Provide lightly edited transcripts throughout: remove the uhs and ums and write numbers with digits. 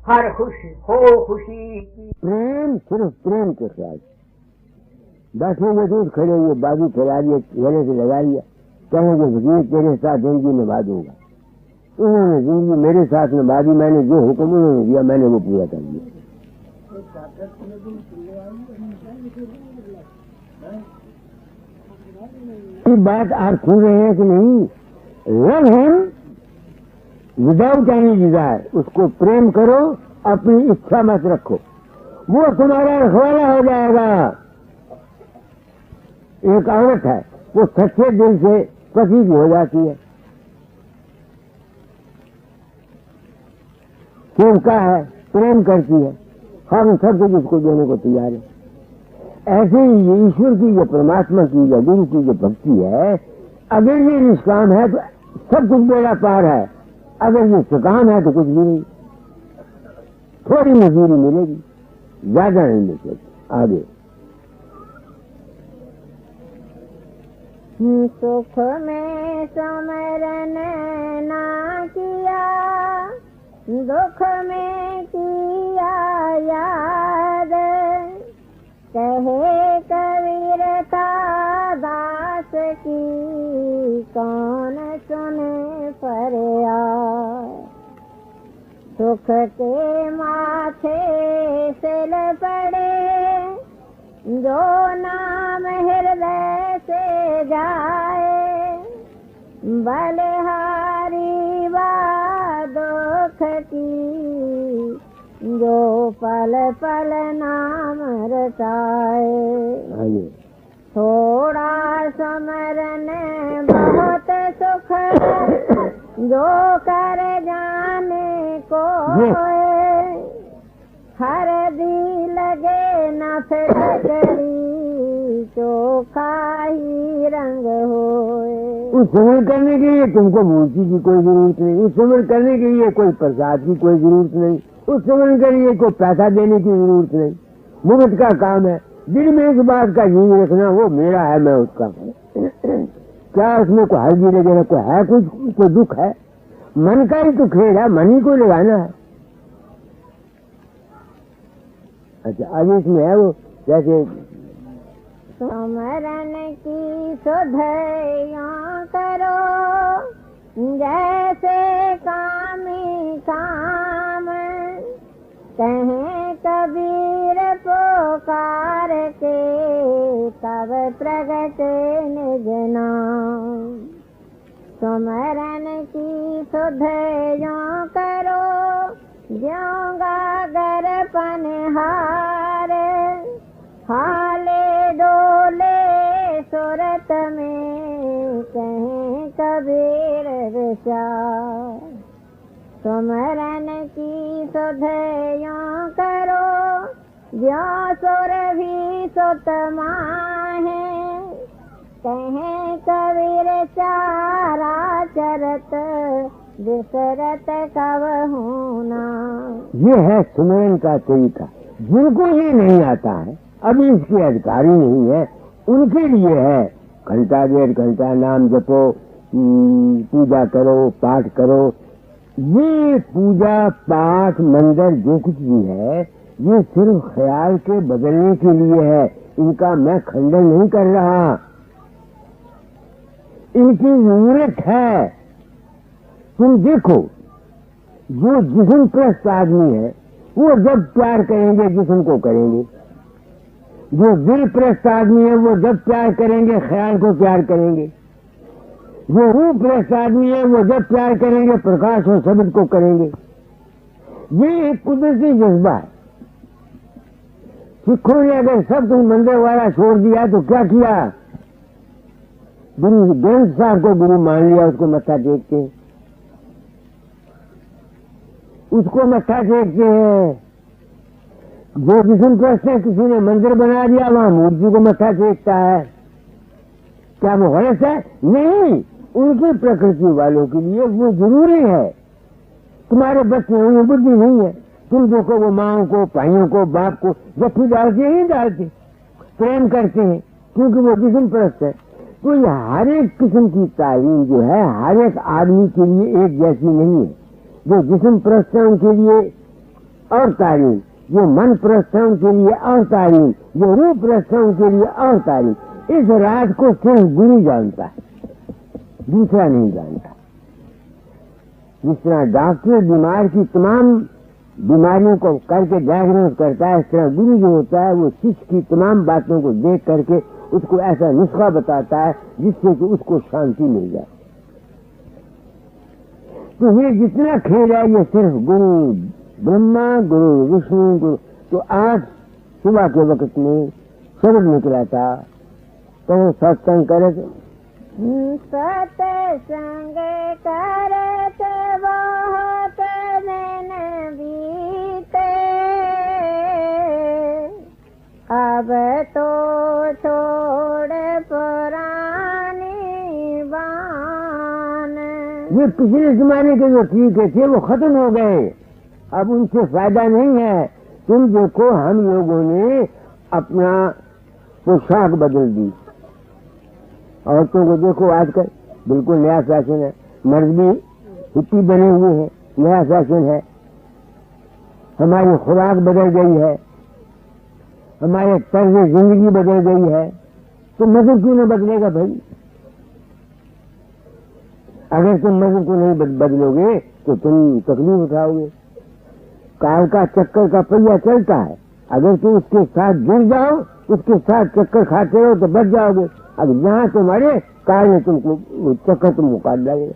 हर खुश हो खुशी की। प्रेम सिर्फ प्रेम के ख्याल। बैठे हुए दूध खड़े हुए बाजू फैला दिए, गले से लगा लिया, कहेंगे वकील तेरे साथ जिंदगी निभा दूंगा। उन्होंने जिंदगी मेरे साथ निभा दी, मैंने जो हुक्म उन्होंने दिया मैंने वो पूरा कर दिया। ये बात आप सुन रहे हैं कि नहीं? Love him without any desire, उसको प्रेम करो, अपनी इच्छा मत रखो, वो तुम्हारा रखवाला हो जाएगा। एक औरत है, वो सच्चे दिल से पति की हो जाती है, सेवका है, प्रेम करती है, हम सब कुछ उसको देने को तैयार है। ऐसे ही ये ईश्वर की जो परमात्मा की जो गुरु की जो भक्ति है, अगर ये निष्काम है तो सब कुछ बेड़ा पार है, अगर ये सुकाम है तो कुछ भी नहीं, थोड़ी मजदूरी मिलेगी, ज्यादा नहीं मिलेगी। आगे सुख में समरण ना किया, दुख में किया याद, कहे कबीर का दास की कौन सुने फरियाद। सुख के माथे सिल पड़े, जो नाम हृदय से जाए, बलिहारी बा दुख की, जो पल पल नाम रटाए। थोड़ा समरन बहुत सुख, जो कर जाने को हर दी लगे न फिटकरी, चोखा ही रंग होए। उस समर करने के लिए तुमको मूर्ति की कोई जरूरत नहीं, उस समर करने के लिए कोई प्रसाद की कोई जरूरत नहीं, उस समर के लिए कोई पैसा देने की जरूरत नहीं। मुफ्त का काम है। दिल में इस बात का यकीन रखना, वो मेरा है, मैं उसका हूँ। क्या उसमें कोई हल्दी लगे, कोई है कुछ, कोई दुख है? मन का ही तो खेल है, मन ही को लगाना है। अच्छा, अब इसमें है वो जैसे समरन की सुधैया करो, जैसे कामी काम, कहें कबीर पुकार के, तब प्रगट निज नाम। सुमरन की सुधैया करो, ज्यों गागर पनहार, हाले डोले सुरत में, कहें कबीर विचार। सुमरन की सुधैया करो, ज्यों सुर भी सुत माहे, कहें कबीर चारा चरत, विसरत कब होना। ये है सुमरन का तरीका। जिनको ये नहीं आता है, अभी इसके अधिकारी नहीं है, उनके लिए है। घंटा डेढ़ घंटा नाम जपो, पूजा करो, पाठ करो। ये पूजा पाठ मंदिर जो कुछ भी है, ये सिर्फ ख्याल के बदलने के लिए है। इनका मैं खंडन नहीं कर रहा, इनकी जरूरत है। तुम देखो, जो जिस्म प्रस्त आदमी है, वो जब प्यार करेंगे जिस्म को करेंगे। जो दिल प्रस्त आदमी है, वो जब प्यार करेंगे ख्याल को प्यार करेंगे। जो रूह प्रस्त आदमी है, वो जब प्यार करेंगे प्रकाश और शब्द को करेंगे। ये एक कुदरती जज्बा है। सिखों ने अगर सब कुछ मंदिर वाला छोड़ दिया तो क्या किया? गुरु ग्रंथ साहब को गुरु मान लिया, उसको मत्था टेकते हैं, उसको मत्था टेकते हैं। जो जिस्म प्रस्त है, किसी ने मंदिर बना दिया, वहां मूर्ति को मत्था टेकता है। क्या वो गलत है? नहीं, उनकी प्रकृति वालों के लिए वो जरूरी है। तुम्हारे बच्चे उन्हें बुद्धि नहीं है, तुम देखो वो माओ को, भाइयों को, बाप को जफ्फी डालते ही डालते, प्रेम करते हैं, क्योंकि वो जिस्म प्रस्त है। तो ये हर एक किस्म की तालीम जो है, हर एक आदमी के लिए एक जैसी नहीं है। जो जिस्म प्रस्त है उनके लिए और तालीम, जो मन प्रस्थान के लिए और तालीम, जो रूप प्रस्थान के लिए और तालीम, इस राज को सिर्फ गुरु जानता है, दूसरा नहीं जानता। जिस तरह डॉक्टर बीमार की तमाम बीमारियों को करके डायग्नोज करता है, इस तरह गुरु जो होता है वो शिष्य की तमाम बातों को देख करके उसको ऐसा नुस्खा बताता है जिससे कि उसको शांति मिल जाए। तो ये जितना खेल है ये सिर्फ गुरु ब्रह्मा, गुरु विष्णु, गुरु। तो आज सुबह के वक्त में शब्द निकला था, तो सत्संग करे, सत्संग करत बहुत दिन बीते, अब तो छोड़ पुरानी बान। ये पिछले जमाने के जो ठीक थे वो खत्म हो गए, अब उनसे फायदा नहीं है। तुम देखो हम लोगों ने अपना पोशाक बदल दी, औरतों को देखो आजकल बिल्कुल नया फैशन है, मर्द भी हिप्पी बने हुए हैं, नया फैशन है। हमारी खुराक बदल गई है, हमारे तर्ज जिंदगी बदल गई है, तो मजहब क्यों न बदलेगा भाई? अगर तुम मजहब को नहीं बदलोगे तो तुम तकलीफ उठाओगे। काल का चक्कर का पहिया चलता है, अगर तुम उसके साथ जुड़ जाओ, उसके साथ चक्कर खाते रहो तो बच जाओगे। अब जहां तुम्हारे काल ने तुमको चक्कर तुमको काट डालेगा।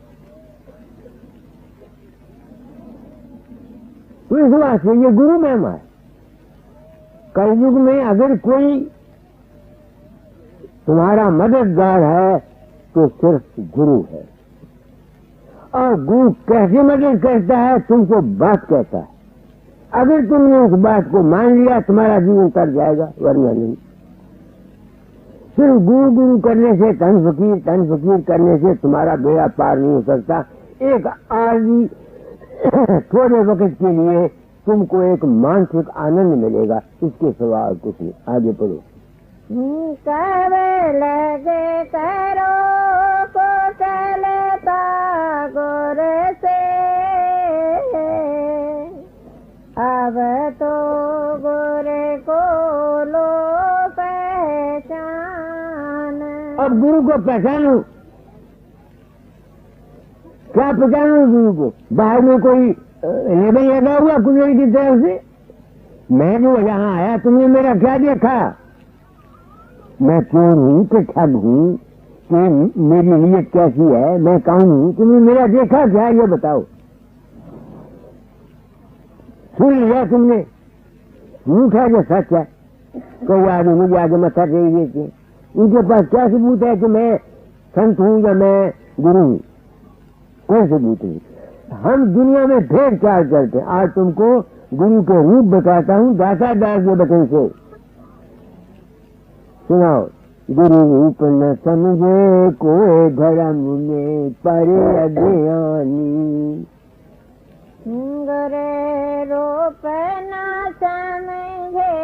तो इस बात से ये गुरु महिमा है। कलयुग में अगर कोई तुम्हारा मददगार है तो सिर्फ गुरु है। और गुरु कैसे मदद करता है? तुमको बात कहता है, अगर तुमने उस बात को मान लिया तुम्हारा जीवन तर जाएगा, वरना नहीं। सिर्फ गुरु गुरु करने से, तन फकीर करने से तुम्हारा बेड़ा पार नहीं हो सकता। एक आदमी थोड़े वक्त के लिए तुमको एक मानसिक आनंद मिलेगा, इसके सिवा कुछ नहीं। आगे पढ़ो। कर लगे करो को चलता गुर से, अब तो गुर को लो पहचान। अब गुरु को पहचानो। क्या पहचानो गुरु को? बाहर में कोई लेबल लगा हुआ कुदरत की तरफ से? मैं जो यहाँ आया तुमने मेरा क्या देखा? मैं चोर हूँ कि ठग हूँ कि मेरी नीयत कैसी है, मैं कौन हूँ? तुमने मेरा देखा क्या? ये बताओ। सुन लिया तुमने? झूठ है जो सच है? कोई आदमी मुझे आगे मथा टेक देते, उनके पास क्या सबूत है कि मैं संत हूँ या मैं गुरु हूँ? कोई सबूत नहीं। हम दुनिया में भेद चाल करते हैं। आज तुमको गुरु के रूप बताता हूँ दाता दास के बचन से। सुनाओ। गुरु रूप न समझे कोई धर्म में परे अज्ञानी, गुरु रूप न समझे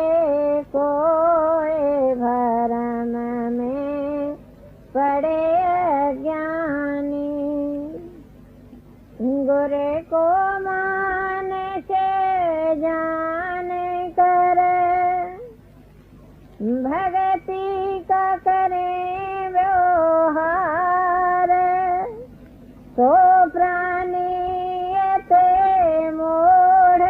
कोई भरम में पड़े अज्ञानी, गुरु को मान से जान कर भक्ति का करें व्यवहार, तो प्राणियत मोड़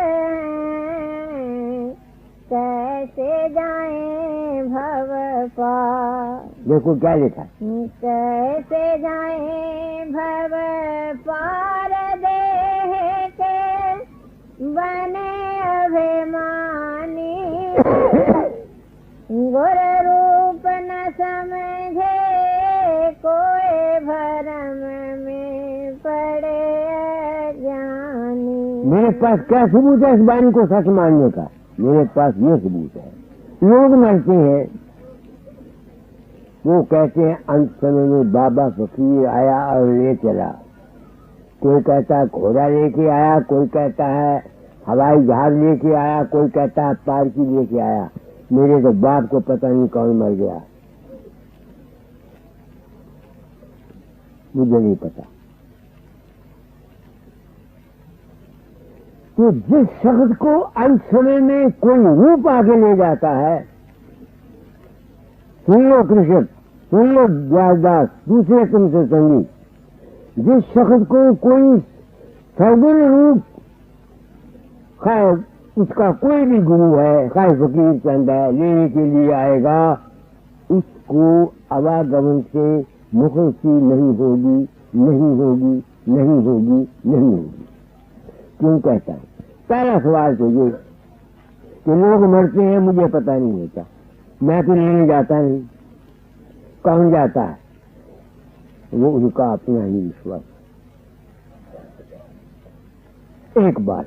कैसे जाए भव पार। देखो क्या लिखा, कैसे जाए भव पार देह के बने अभिमानी, गुरु रूप न समझे कोई भरम में पड़े अज्ञानी। मेरे पास क्या सबूत है इस बाणी को सच मानने का? मेरे पास ये सबूत है। लोग मरते हैं, वो कहते हैं अंत समय में बाबा फकीर आया और ले चला। कोई कहता है घोड़ा लेके आया, कोई कहता है हवाई जहाज लेके आया, कोई कहता है पालकी लेके आया। मेरे तो बाप को पता नहीं कौन मर गया, मुझे नहीं पता। तो जिस शख्स को अंत समय में कोई रूप आगे ले जाता है, सुन लो कृष्ण, सुन लो व्यासदास, दूसरे तुमसे संगी, जिस शख्स को कोई सगुण रूप, खाए उसका कोई भी गुरु है, खाए फकीर चंद है, लेने के लिए आएगा, उसको आवागमन से मुखर्सी नहीं होगी, नहीं होगी, नहीं होगी, नहीं होगी। क्यों कहता है? पहला सवाल तो ये कि लोग मरते हैं, मुझे पता नहीं होता, मैं तो लेने जाता नहीं, कौन जाता है? वो उनका अपना ही विश्वास। एक बात।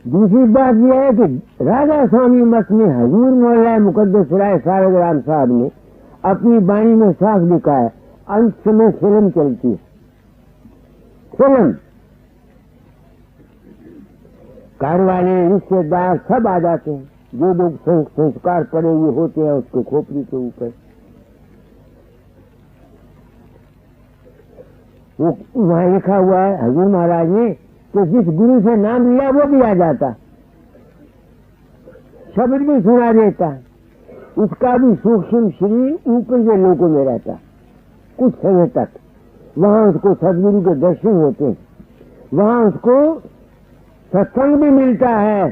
दूसरी बात यह है कि राधा स्वामी मठ में हजूर मौला मुकद्दस राय सारंगराम साहब ने अपनी वाणी में साफ लिखा है, अंत समय फिल्म चलती है, फिल्म। घर वाले रिश्तेदार सब आ जाते हैं, जो लोग संस्कार पड़े हुए होते हैं उसके खोपड़ी के ऊपर। वो वहां लिखा हुआ है हजूर महाराज ने कि जिस गुरु से नाम लिया वो भी आ जाता, शब्द भी सुना देता, उसका भी सूक्ष्म शरीर ऊपर के लोगों में रहता कुछ समय तक। वहां उसको सदगुरु के दर्शन होते हैं, वहां उसको सत्संग भी मिलता है।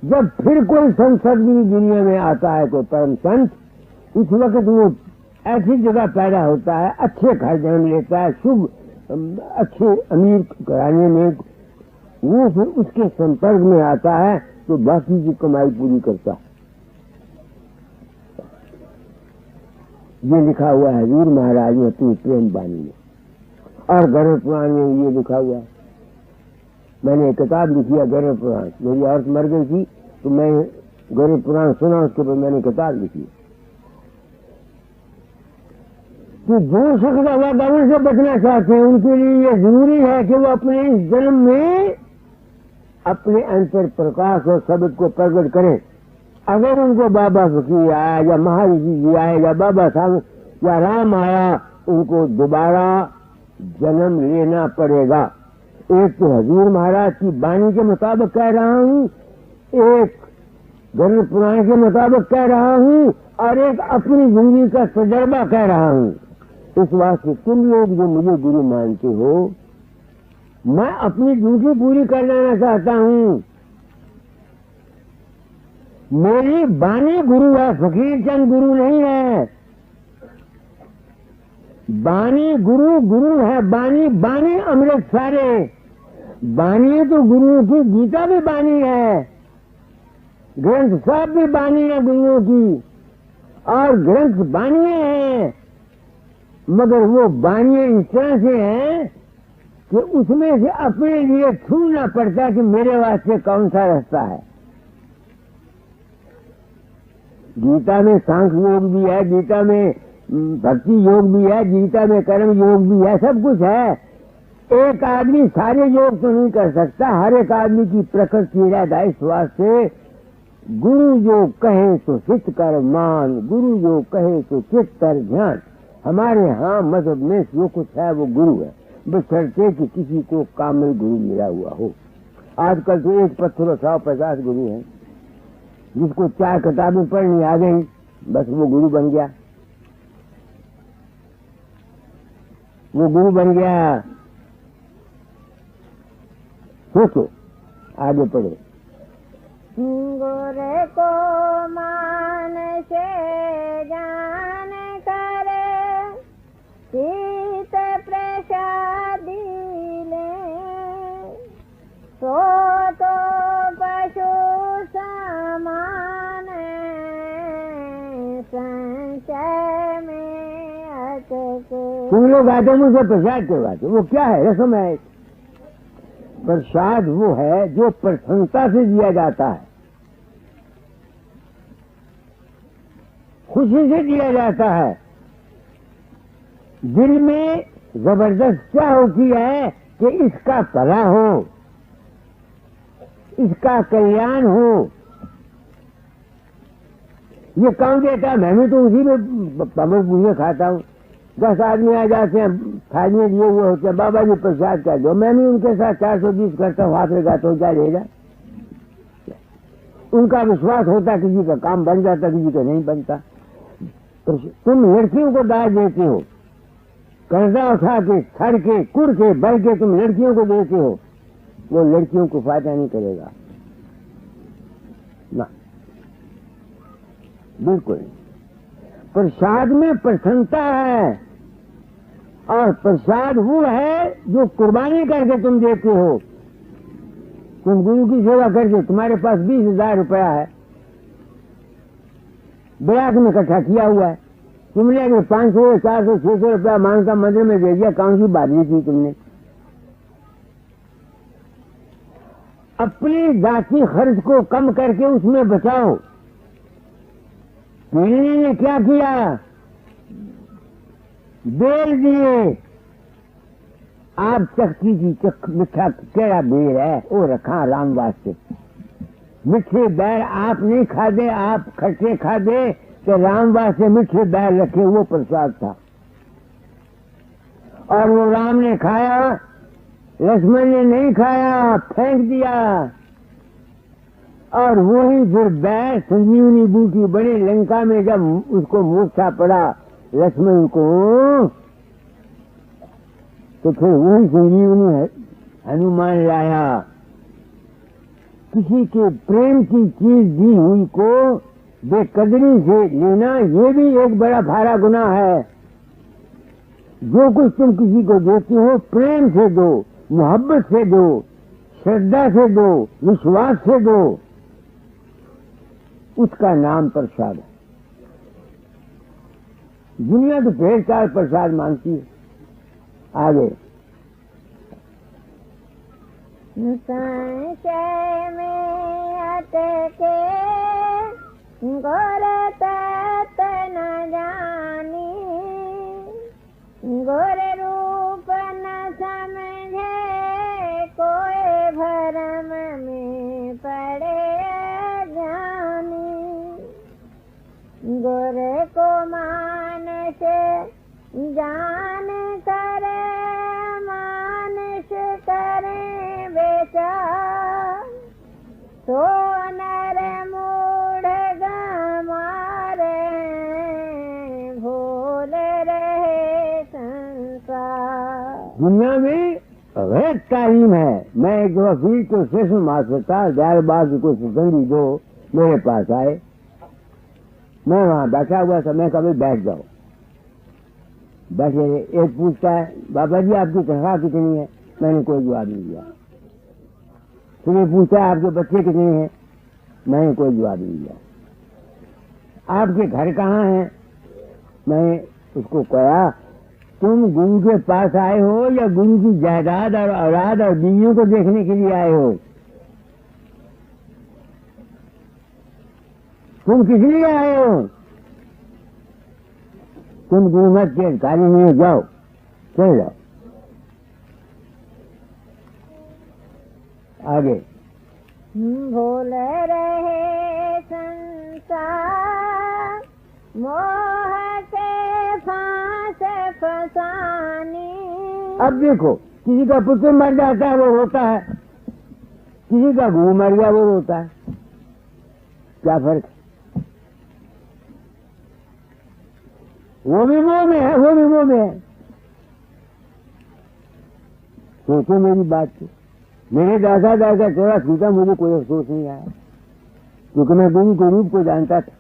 जब फिर कोई संत सदगुरु दुनिया में आता है, कोई परम संत, उस वक्त वो ऐसी जगह पैदा होता है, अच्छे घर जन्म लेता है, शुभ अच्छे अमीर घराने में, वो फिर उसके संपर्क में आता है तो बाकी की कमाई पूरी करता है। ये लिखा हुआ है हजूर महाराज ने अपनी प्रेम वाणी में, और गरुड़ पुराण में ये लिखा हुआ है। मैंने एक किताब लिखी है गरुड़ पुराण, मेरी औरत मर गई थी तो मैं गरुड़ पुराण सुना, उसके ऊपर मैंने किताब लिखी। कि जो शख्स आवागमन से बचना चाहते हैं उनके लिए ये जरूरी है कि वो अपने इस जन्म में अपने अंतर प्रकाश और शब्द को प्रकट करें। अगर उनको बाबा फकीर आया या महाऋषि जी आए या बाबा साहब या राम आया, उनको दोबारा जन्म लेना पड़ेगा। एक तो हजूर महाराज की वाणी के मुताबिक कह रहा हूँ, एक गरुड़ पुराण के मुताबिक कह रहा हूँ, और एक अपनी जिंदगी का तजर्बा कह रहा हूँ। इस वास्ते तुम लोग जो मुझे गुरु मानते हो, मैं अपनी ड्यूटी पूरी कर लेना चाहता हूँ। मेरी वाणी गुरु है, फकीर चंद गुरु नहीं है। वाणी गुरु गुरु है, वाणी वाणी अमृत सारे। वाणी तो गुरुओं की, गीता भी वाणी है, ग्रंथ साहब भी वाणी है गुरुओं की, और ग्रंथ वाणी है, मगर वो वाणी इस तरह से है कि उसमें से अपने लिए ढूंढना पड़ता है कि मेरे वास्ते कौन सा रास्ता है। गीता में सांख्य योग भी है, गीता में भक्ति योग भी है, गीता में कर्म योग भी है, सब कुछ है। एक आदमी सारे योग तो नहीं कर सकता, हर एक आदमी की प्रकृति रहता। इस वास्ते गुरु जो कहे तो चित्त कर मान, गुरु जो कहे तो चित्त कर ध्यान। हमारे यहाँ मजहब में जो कुछ है वो गुरु है, बशर्ते कि किसी को कामिल गुरु मिला हुआ हो। आजकल तो एक पत्थर 150 गुरु हैं, जिसको 4 किताबें पढ़नी आ गई बस वो गुरु बन गया, वो गुरु बन गया। सोचो, आगे पढ़ो। गुरु को मान से जान करे, चित प्रसादी ले, सो तो पशु समान संचय में अटके। तुम लोग आते मुझे प्रसाद करवाते, वो क्या है? रस्म है। प्रसाद वो है जो प्रसन्नता से दिया जाता है, खुशी से दिया जाता है। दिल में जबरदस्त क्या होती है कि इसका भला हो, इसका कल्याण हो। ये कौन देता है? मैं भी तो उसी में पमक बुझे खाता हूँ। 10 आदमी आ जाते हैं, थाली लिए हुए होते हैं, बाबा जी प्रसाद कर दो। मैं भी उनके साथ 420 करता हूँ, हाथ लगाता हूँ, क्या रहेगा। उनका विश्वास होता, किसी का काम बन जाता, किसी का नहीं बनता। तो तुम लड़कियों को दाज देते हो, कर्जा उठा के, सड़ के, कुड़ के, बह के तुम लड़कियों को देते हो, वो लड़कियों को फायदा नहीं करेगा ना, बिल्कुल। प्रसाद में प्रसन्नता है, और प्रसाद वो है जो कुर्बानी करके तुम देते हो। तुम गुरु की सेवा करके, तुम्हारे पास 20,000 रुपया है, बैराग में इकट्ठा किया हुआ है, तुमने अगर 500, 400, 600 रुपया मांगता मंदिर में दे दिया, कौन सी बात की तुमने। अपनी जाति खर्च को कम करके उसमें बचाओ। पीढ़ी ने क्या किया, बेल दिए, आप चक्की की मिठा केड़ा बेर है वो रखा राम वास्ते। मिठे बैर आप नहीं खादे, आप खट्टे खादे, तो राम वास्ते मिठे बैर रखे, वो प्रसाद था। और वो राम ने खाया, लक्ष्मण ने नहीं खाया, फेंक दिया। और वही फिर बैर संजीवनी बूटी बड़ी लंका में, जब उसको मूर्छा पड़ा लक्ष्मण को, तो फिर वही संजीवनी हनुमान लाया। किसी के प्रेम की चीज दी हुई को बेकदरी से लेना, ये भी एक बड़ा भारा गुनाह है। जो कुछ तुम किसी को देते हो, प्रेम से दो, मोहब्बत से दो, श्रद्धा से दो, विश्वास से दो, उसका नाम प्रसाद है। दुनिया तो ढेर सारा प्रसाद मांगती है। आगे संशय में अटके गोर तत न जानी, गोर रूप न समझे, कोई भरम में पड़े जानी। गोर को मानस जान करे, मानस करे बेचा, तो नर मूढ़ गमारे, भूल रहे संसार। दुनिया में अवैध तालीम है। मैं एक वकील को सेशन मास्टर था, दयालबाग को सत्संगी दो मेरे पास आए, मैं वहां बैठा हुआ था, मैं कभी बैठ जाओ, बैठे। एक पूछता है, बाबा जी आपकी तनख्वाह कितनी है? मैंने कोई जवाब नहीं दिया। फिर ये पूछता है, आपके बच्चे कितने हैं? मैंने कोई जवाब नहीं दिया। आपके घर कहाँ हैं? मैं उसको कहा, तुम गुरु के पास आए हो या गुरु की जायदाद और औलाद और बीवियों को देखने के लिए आए हो? तुम किस लिए आए हो? तुम गुरु मत के अधिकारी नहीं, जाओ, चले जाओ। आगे भूल रहे संसार, मोह के फांस फसानी। अब देखो, किसी का पुत्र मर जाता है वो रोता है, किसी का गुरु मर गया वो रोता है, क्या फर्क? वो भी वो में है, वो भी वो में है। सोचो मेरी बात को। मेरे दादा दादा चौड़ा छूटा, मुझे कोई अफसोस नहीं आया, क्योंकि मैं गुरु के रूप को जानता था।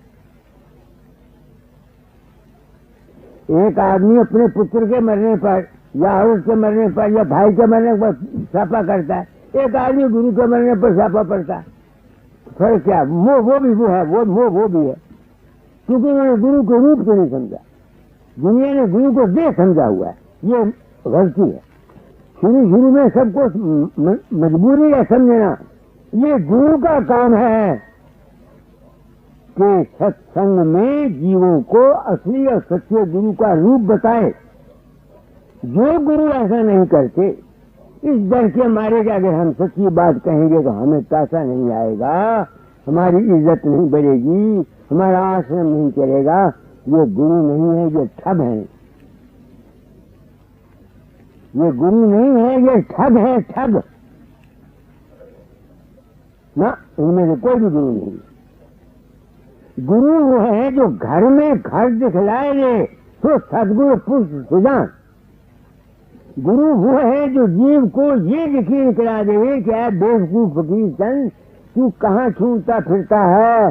एक आदमी अपने पुत्र के मरने पर या औरत के मरने पर या भाई के मरने पर छापा करता है, एक आदमी गुरु के मरने पर छापा पड़ता है। फर्क क्या? वो भी वो है, वो भी है, क्योंकि उन्होंने गुरु के रूप को नहीं समझा। दुनिया ने गुरु को दे समझा हुआ है, ये गलती है। शुरू में सबको मजबूरी है समझना, ये गुरु का काम है कि सत्संग में जीवों को असली और सच्चे गुरु का रूप बताए। जो गुरु ऐसा नहीं करते, इस डर के मारे कि अगर हम सच्ची बात कहेंगे तो हमें पैसा नहीं आएगा, हमारी इज्जत नहीं बढ़ेगी, हमारा आश्रम नहीं चलेगा, ये गुरु नहीं है, ये ठग है। ये गुरु नहीं है, ये ठग है, ठग ना, इनमें से कोई भी गुरु नहीं। गुरु वो है जो घर में घर दिखलाए ले, तो सदगुरु पुरुष सिद्धांत। गुरु वो है जो जीव को ये यकीन करा देवे कि है बेवकूफ फकीर चंद, तू कहाँ छूटता फिरता है,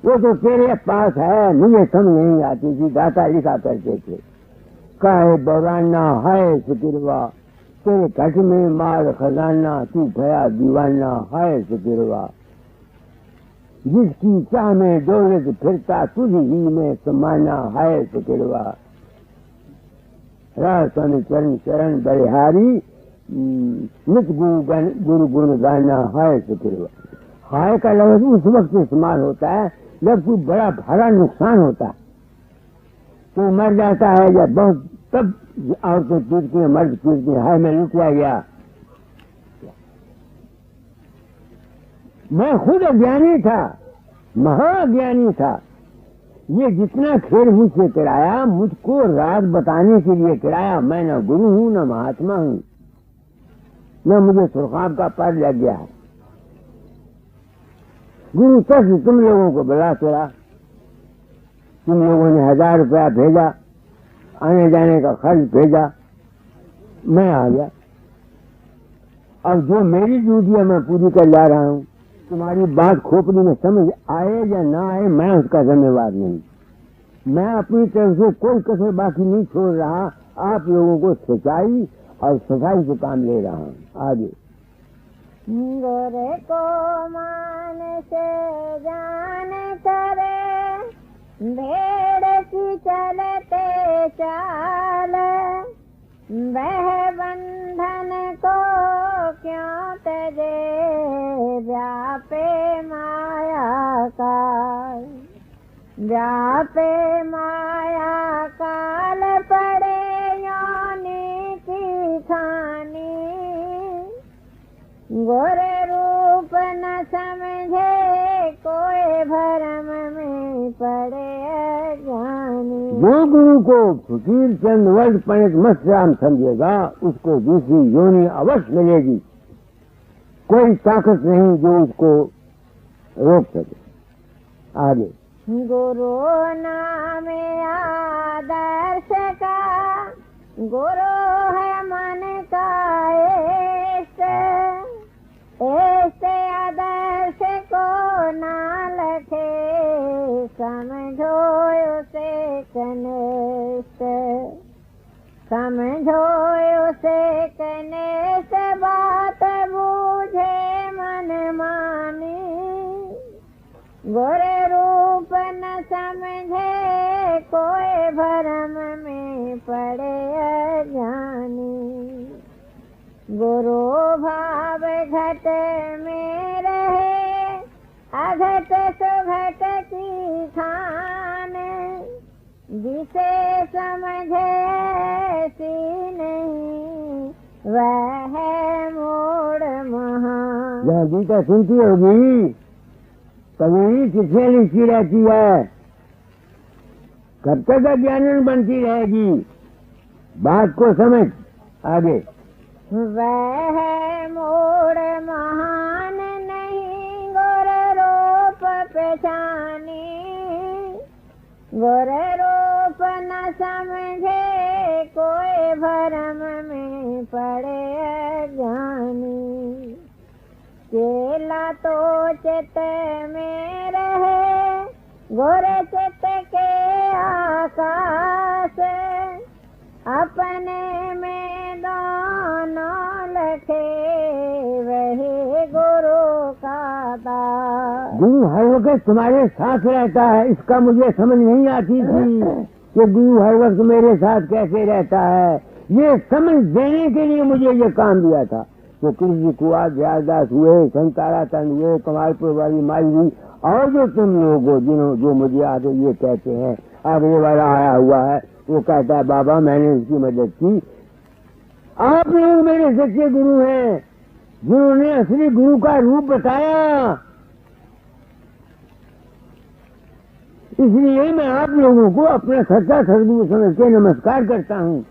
वो तो तेरे पास है, मुझे समझ नहीं आती थी। दाता लिखा करते थे, काहे बगाना है फिकिरवा, तेरे कट में माल खजाना, तू भया दीवाना है फिकिरवा। जिसकी चाह में दौलत फिरता, तुझी ही में समाना है फिकिरवा। राजस्थानी चरण चरण बलिहारी, नित गुरु गुण गाना है फिकिरवा। हाय का लफ्ज उस वक्त इस्तेमाल होता है जब कोई बड़ा भारा नुकसान होता है, तो मर जाता है या बहुत, तब औरतें पीटती हैं, मर्द पीटती हैं, हाय मैं लुटिया गया। मैं खुद अज्ञानी था, महाअज्ञानी था। ये जितना खेल मुझसे कराया, मुझको राज बताने के लिए कराया। मैं न गुरु हूं, न महात्मा हूं, न मुझे सुरखाब का पर लग गया है। गुरु तक तुम लोगों को बुला चला, तुम लोगों ने 1000 रुपया भेजा, आने जाने का खर्च भेजा, मैं आ गया। अब जो मेरी ड्यूटी है मैं पूरी कर ला रहा हूँ। तुम्हारी बात खोपड़ी में समझ आए या ना आए, मैं उसका जिम्मेवार नहीं। मैं अपनी तरफ से कोई कसर बाकी नहीं छोड़ रहा। आप लोगों को सच्चाई और सफाई से काम ले रहा हूँ। आगे गोरे को मान से जान करे, भेड़ की चलते चाल, वह बंधन को क्यों तजे, व्यापे माया काल, व्यापे माया काल, पड़े योनि की खानी, गोरे रूप न समझे, कोई भरम में पड़े अज्ञानी। जो गुरु को फकीर चंद वर्ड पंडित मस्याम समझेगा, उसको दूसरी योनि अवश्य मिलेगी। कोई ताकत नहीं जो उसको रोक सके। आगे गुरु नाम आदर्श का, गुरु है मन का इष्ट, ऐसे आदर्श को ना लखे, समझो उसे कनिष्ठ, समझो उसे कनिष्ठ, बात बूझे मन मानी, गोरे रूप न समझे, कोई भरम में पड़े अज्ञानी। गुरु भाव घट में रहे, अघट सुघट की खान, जिसे समझे ऐसी नहीं, वह है मूढ़ महान। यह गीता सुनती होगी, कभी चिट्ठियां लिखती रहती है, कब तक अज्ञानी बनती रहेगी। बात को समझ। आगे वह है मूढ़ महान, नहीं गोर रूप पहचानी, गोर रूप न समझे, कोई भरम में पड़े अज्ञानी। चेला तो चित में रहे, गोरे चित के आकाश, अपने में दोनों लखे, वही गुरु का दास। गुरु हर वक्त तुम्हारे साथ रहता है, इसका मुझे समझ नहीं आती थी कि गुरु हर वक्त मेरे साथ कैसे रहता है। ये समझ देने के लिए मुझे ये काम दिया था। तो कृष्ण कुआर व्यासदास हुए, शंकराचार्य हुए, कमालपुर वाली माई हुई, और जो तुम लोगों जो मुझे आगे ये कहते हैं, अगले वाला आया हुआ है, वो कहता है बाबा मैंने उसकी मदद की। आप लोग मेरे सच्चे गुरु हैं, जिन्होंने असली गुरु का रूप बताया। इसलिए मैं आप लोगों को अपना सच्चा सदगुरु समझ के नमस्कार करता हूँ।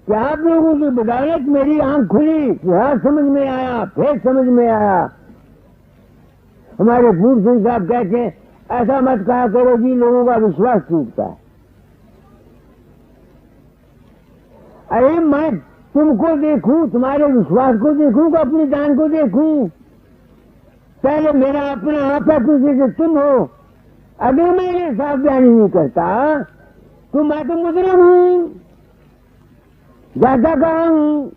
कि आप लोगों की बदौलत मेरी आंख खुली, यहाँ समझ में आया, फिर समझ में आया। हमारे पूर्व सिंह साहब कहते हैं, ऐसा मत कहा करो जी, लोगों का विश्वास टूटता है। अरे मैं तुमको देखूं, तुम्हारे विश्वास को देखूं कि अपनी जान को देखूं? पहले मेरा अपना आप है, तुझे से तुम हो। अगर मैं ये साफ बयानी नहीं करता तो मैं तो मुजरिम हूं, जाता कहां हूं?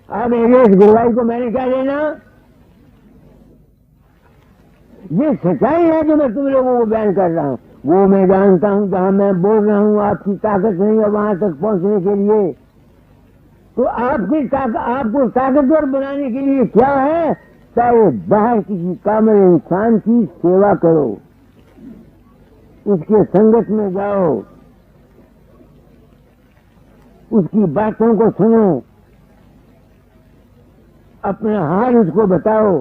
अब इस गुरुवाई को मैंने क्या लेना? ये सच्चाई है जो मैं तुम लोगों को बयान कर रहा हूं। वो मैं जानता हूं, जहां मैं बोल रहा हूं आपकी ताकत नहीं है वहां तक पहुंचने के लिए। तो आपको ताकतवर बनाने के लिए क्या है? चाहे बाहर किसी कामल इंसान की सेवा करो, उसके संगत में जाओ, उसकी बातों को सुनो, अपना हाल उसको बताओ,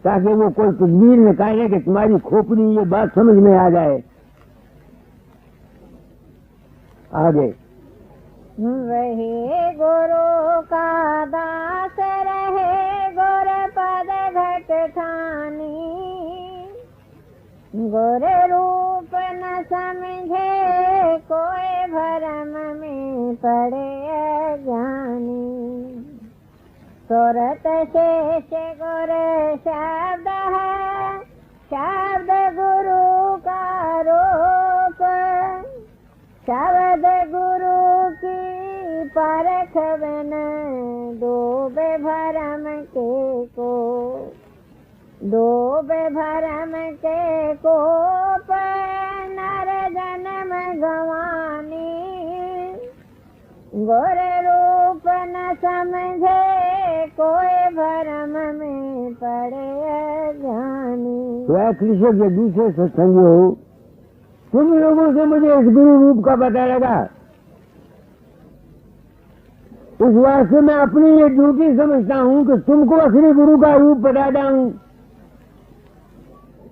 ताकि वो कोई तदबीर निकाले कि तुम्हारी खोपड़ी ये बात समझ में आ जाए। आगे वही गुरु का दास रहे, गुर पद घट ठानी, गुर रूप न समझे, कोई भरम में पड़े अज्ञानी। सुरत शेष गुर शब्द है, शब्द गुरु का रूप, शब्द गुरु की परख बिन डूबे भरम के को, डूबे भरम के को नर जन्म गवानी। गुर रूप न समझे, कोई भरम में पड़े अज्ञानी। तो कृष्ण के दूसरे सत्संग हो, तुम लोगों से मुझे इस गुरु रूप का पता लगा। इस वास्ते मैं अपनी ये ड्यूटी समझता हूं कि तुमको असली गुरु का रूप बताता हूं,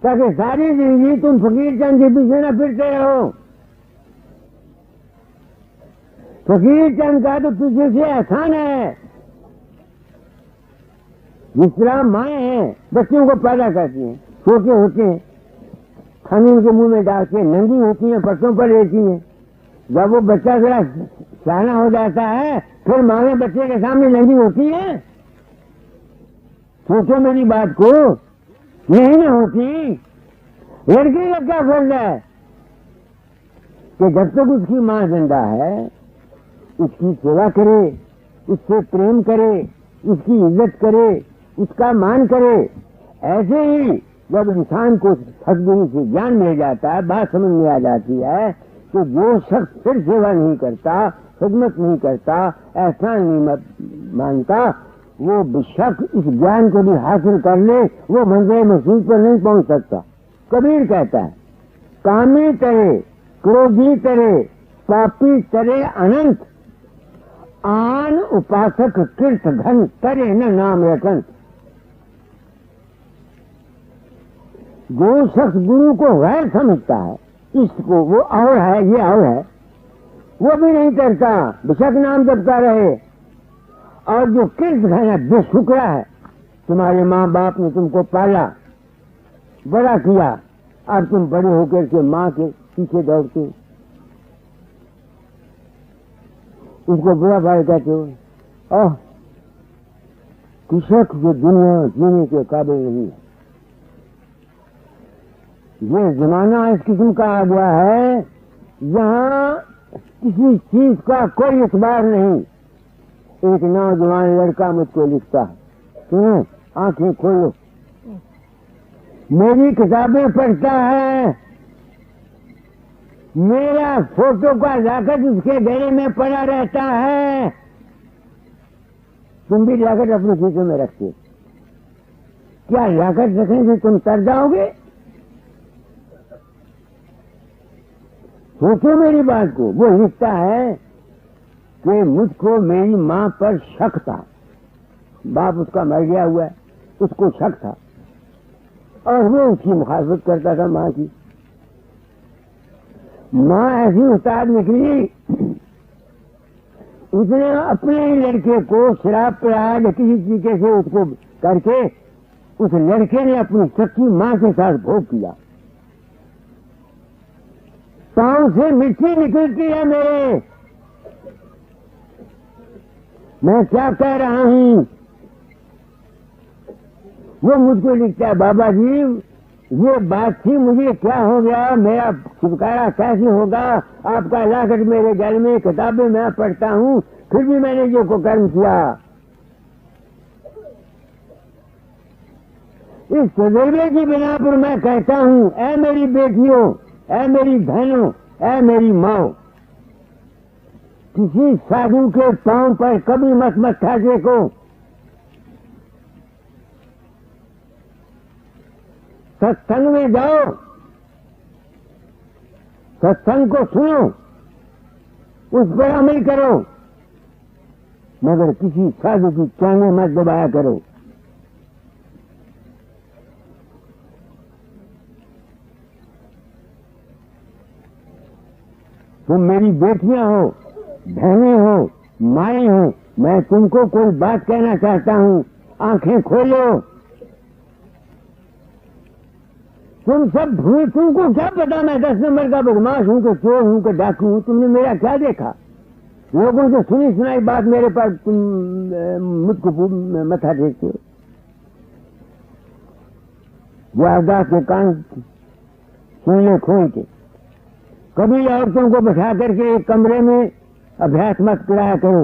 ताकि सारी जिंदगी तुम फकीर चंद के पीछे न फिरते रहो। फकीर चंद का तो तुझे से एहसान है। जिस तरह माएँ हैं बच्चों को पैदा करती हैं, छोटे होते हैं, खाने उनके मुंह में डालते हैं, नंगी होती हैं, पट्टों पर लेती हैं। जब वो बच्चा थोड़ा सियाना हो जाता है, फिर माँ बच्चे के सामने नंगी होती है। सोचो मेरी बात को, नहीं ना होती। लड़की का क्या फर्ज है कि जब तक उसकी माँ जिंदा है उसकी सेवा करे, उससे प्रेम करे, उसकी इज्जत करे, उसका मान करे। ऐसे ही जब इंसान को सदगुरु से ज्ञान मिल जाता है, बात समझ में आ जाती है, तो वो शख्स फिर सेवा नहीं करता, खिदमत नहीं करता, एहसान नहीं मानता। वो बेशक इस ज्ञान को भी हासिल कर ले, वो मंज़िल मक़सूद पर नहीं पहुंच सकता। कबीर कहता है, कामी तरे, क्रोधी तरे, पापी तरे अनंत, आन उपासक कीर्त घन, तरे न नाम रखन। जो शख्स गुरु को गैर समझता है, इसको वो और है, ये और है, वो भी नहीं करता, बेशक नाम जपता रहे। और जो कीर्त घन है, बेशुक्रा है, तुम्हारे माँ बाप ने तुमको पाला, बड़ा किया, अब तुम बड़े होकर के माँ के पीछे दौड़ते, उसको बुरा भाई कहते हो। ओह, कृषक जो दुनिया जीने के काबिल नहीं है। ये जमाना इस किस्म का आ गया है जहाँ किसी चीज का कोई इतबार नहीं। एक नौजवान लड़का मुझको लिखता है, सुनो आंखें खोलो, मेरी किताबें पढ़ता है, मेरा फोटो का जाकर उसके गले में पड़ा रहता है। तुम भी जाकर अपने खीसे में रखते, क्या जाकर रखने से तुम तर जाओगे? सोचो मेरी बात को। वो लिखता है कि मुझको मेरी माँ पर शक था, बाप उसका मर गया हुआ है, उसको शक था और वो उसकी मुखालफत करता था माँ की। माँ ऐसी उस्ताद निकली, उसने अपने ही लड़के को शराब पिलाया किसी तरीके से उसको करके, उस लड़के ने अपनी सच्ची मां के साथ भोग किया। पांव से मिट्टी निकलती है मेरे। मैं क्या कह रहा हूं? वो मुझको लिखता है, बाबा जी ये बात थी, मुझे क्या हो गया, मेरा छुटकारा कैसे होगा? आपका लाखट मेरे घर में, किताबें मैं पढ़ता हूं, फिर भी मैंने जो को कर्म किया। इस तजुर्बे की बिना पर मैं कहता हूं, ऐ मेरी बेटियों, ऐ मेरी बहनों, ऐ मेरी माँ, किसी साधु के पांव पर कभी मत मत्था टेको। सत्संग में जाओ, सत्संग को सुनो, उस पर अमल करो, मगर किसी साधु की टांगें मत दबाया करो। तुम मेरी बेटियां हो, बहनें हो, माएं हो, मैं तुमको कोई बात कहना चाहता हूं। आंखें खोलो। तुम सब भूल, तुमको क्या पता मैं 10 नंबर का बदमाश हूं, कि चोर हूं, कि डाकू हूं? तुमने मेरा क्या देखा? लोगों से सुनी सुनाई बात मेरे पास तुम मुझको मथा टेकते हो। वारदात के कान सुनने खोल के, कभी औरतों को बैठा करके एक कमरे में अभ्यास मत कराया करो,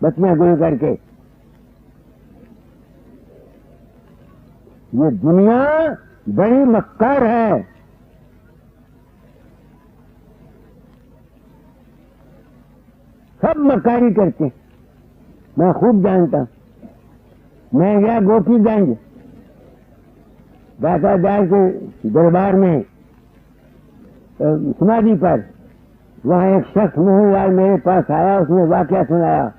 बच्चियां गोल करके। ये दुनिया बड़ी मक्कार है। सब मक्कारी करते, मैं खूब जानता। मैं गया गोपीगंज दातादार के दरबार में समाधि पर, वहां एक शख्स मोहनलाल मेरे पास आया, उसने वाकया सुनाया।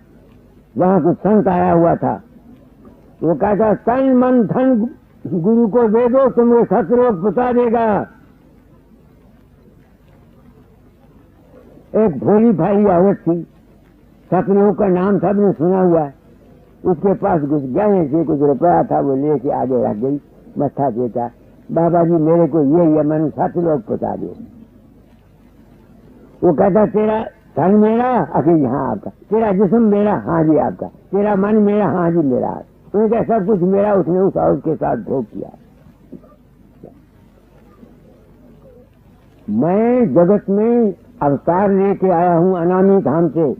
वहां कुछ संत आया हुआ था, वो कहता तन मन धन गुरु को दे दो, तुम्हें सतलोक बता देगा। एक भोली भाई औरत थी, सतलोक का नाम सबने सुना हुआ है। उसके पास कुछ गहने से कुछ रुपया था, वो लेके आगे रख गई, मत्था टेका, बाबा जी मेरे को ये मैंने सतलोक बता दो। वो कहता तेरा धन मेरा, अखिल यहाँ आपका, तेरा जिस्म मेरा, हाँ जी आपका, तेरा मन मेरा, हाँ जी मेरा। उनका सब कुछ मेरा। उसने उस औरत के साथ भोग किया। मैं जगत में अवतार लेके आया हूं अनामी धाम से।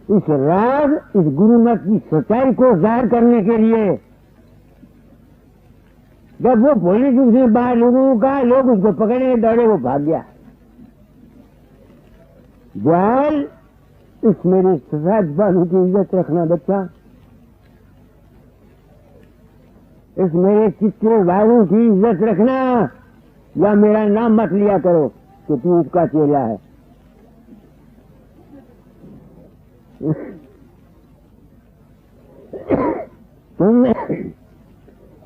इस राज, इस गुरुमत की सच्चाई को जाहिर करने के लिए। जब वो पुलिस उसने बाहर लोगों का, लोग उसको पकड़ने दौड़े, वो भाग गया। जाल, इस मेरे सफेद बालू की इज्जत रखना बच्चा, इस मेरे चित्रे बालू की इज्जत रखना, या मेरा नाम मत लिया करो कि तू उसका चेला है।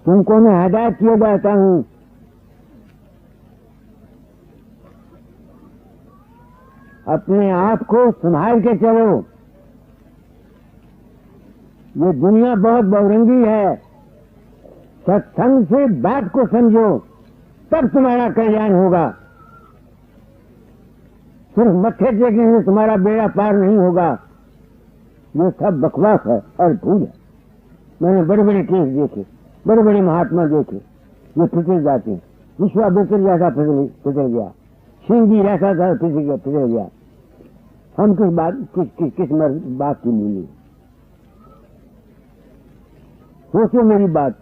तुमको मैं हदायत किए जाता हूं, अपने आप को संभाल के चलो। ये दुनिया बहुत बहुरंगी है। सत्संग से बात को समझो, तब तुम्हारा कल्याण होगा। सिर्फ मत्थे टेकने से तुम्हारा बेड़ा पार नहीं होगा। ये सब बकवास है और भूल है। मैंने बड़े बड़े केस देखे, बड़े बड़े महात्मा देखे, ये फिसल जाते हैं। विश्वामित्र जैसा फिसल गया, सिंह जैसा था फिसल गया। हम किस बात की मिली? सोचो मेरी बात।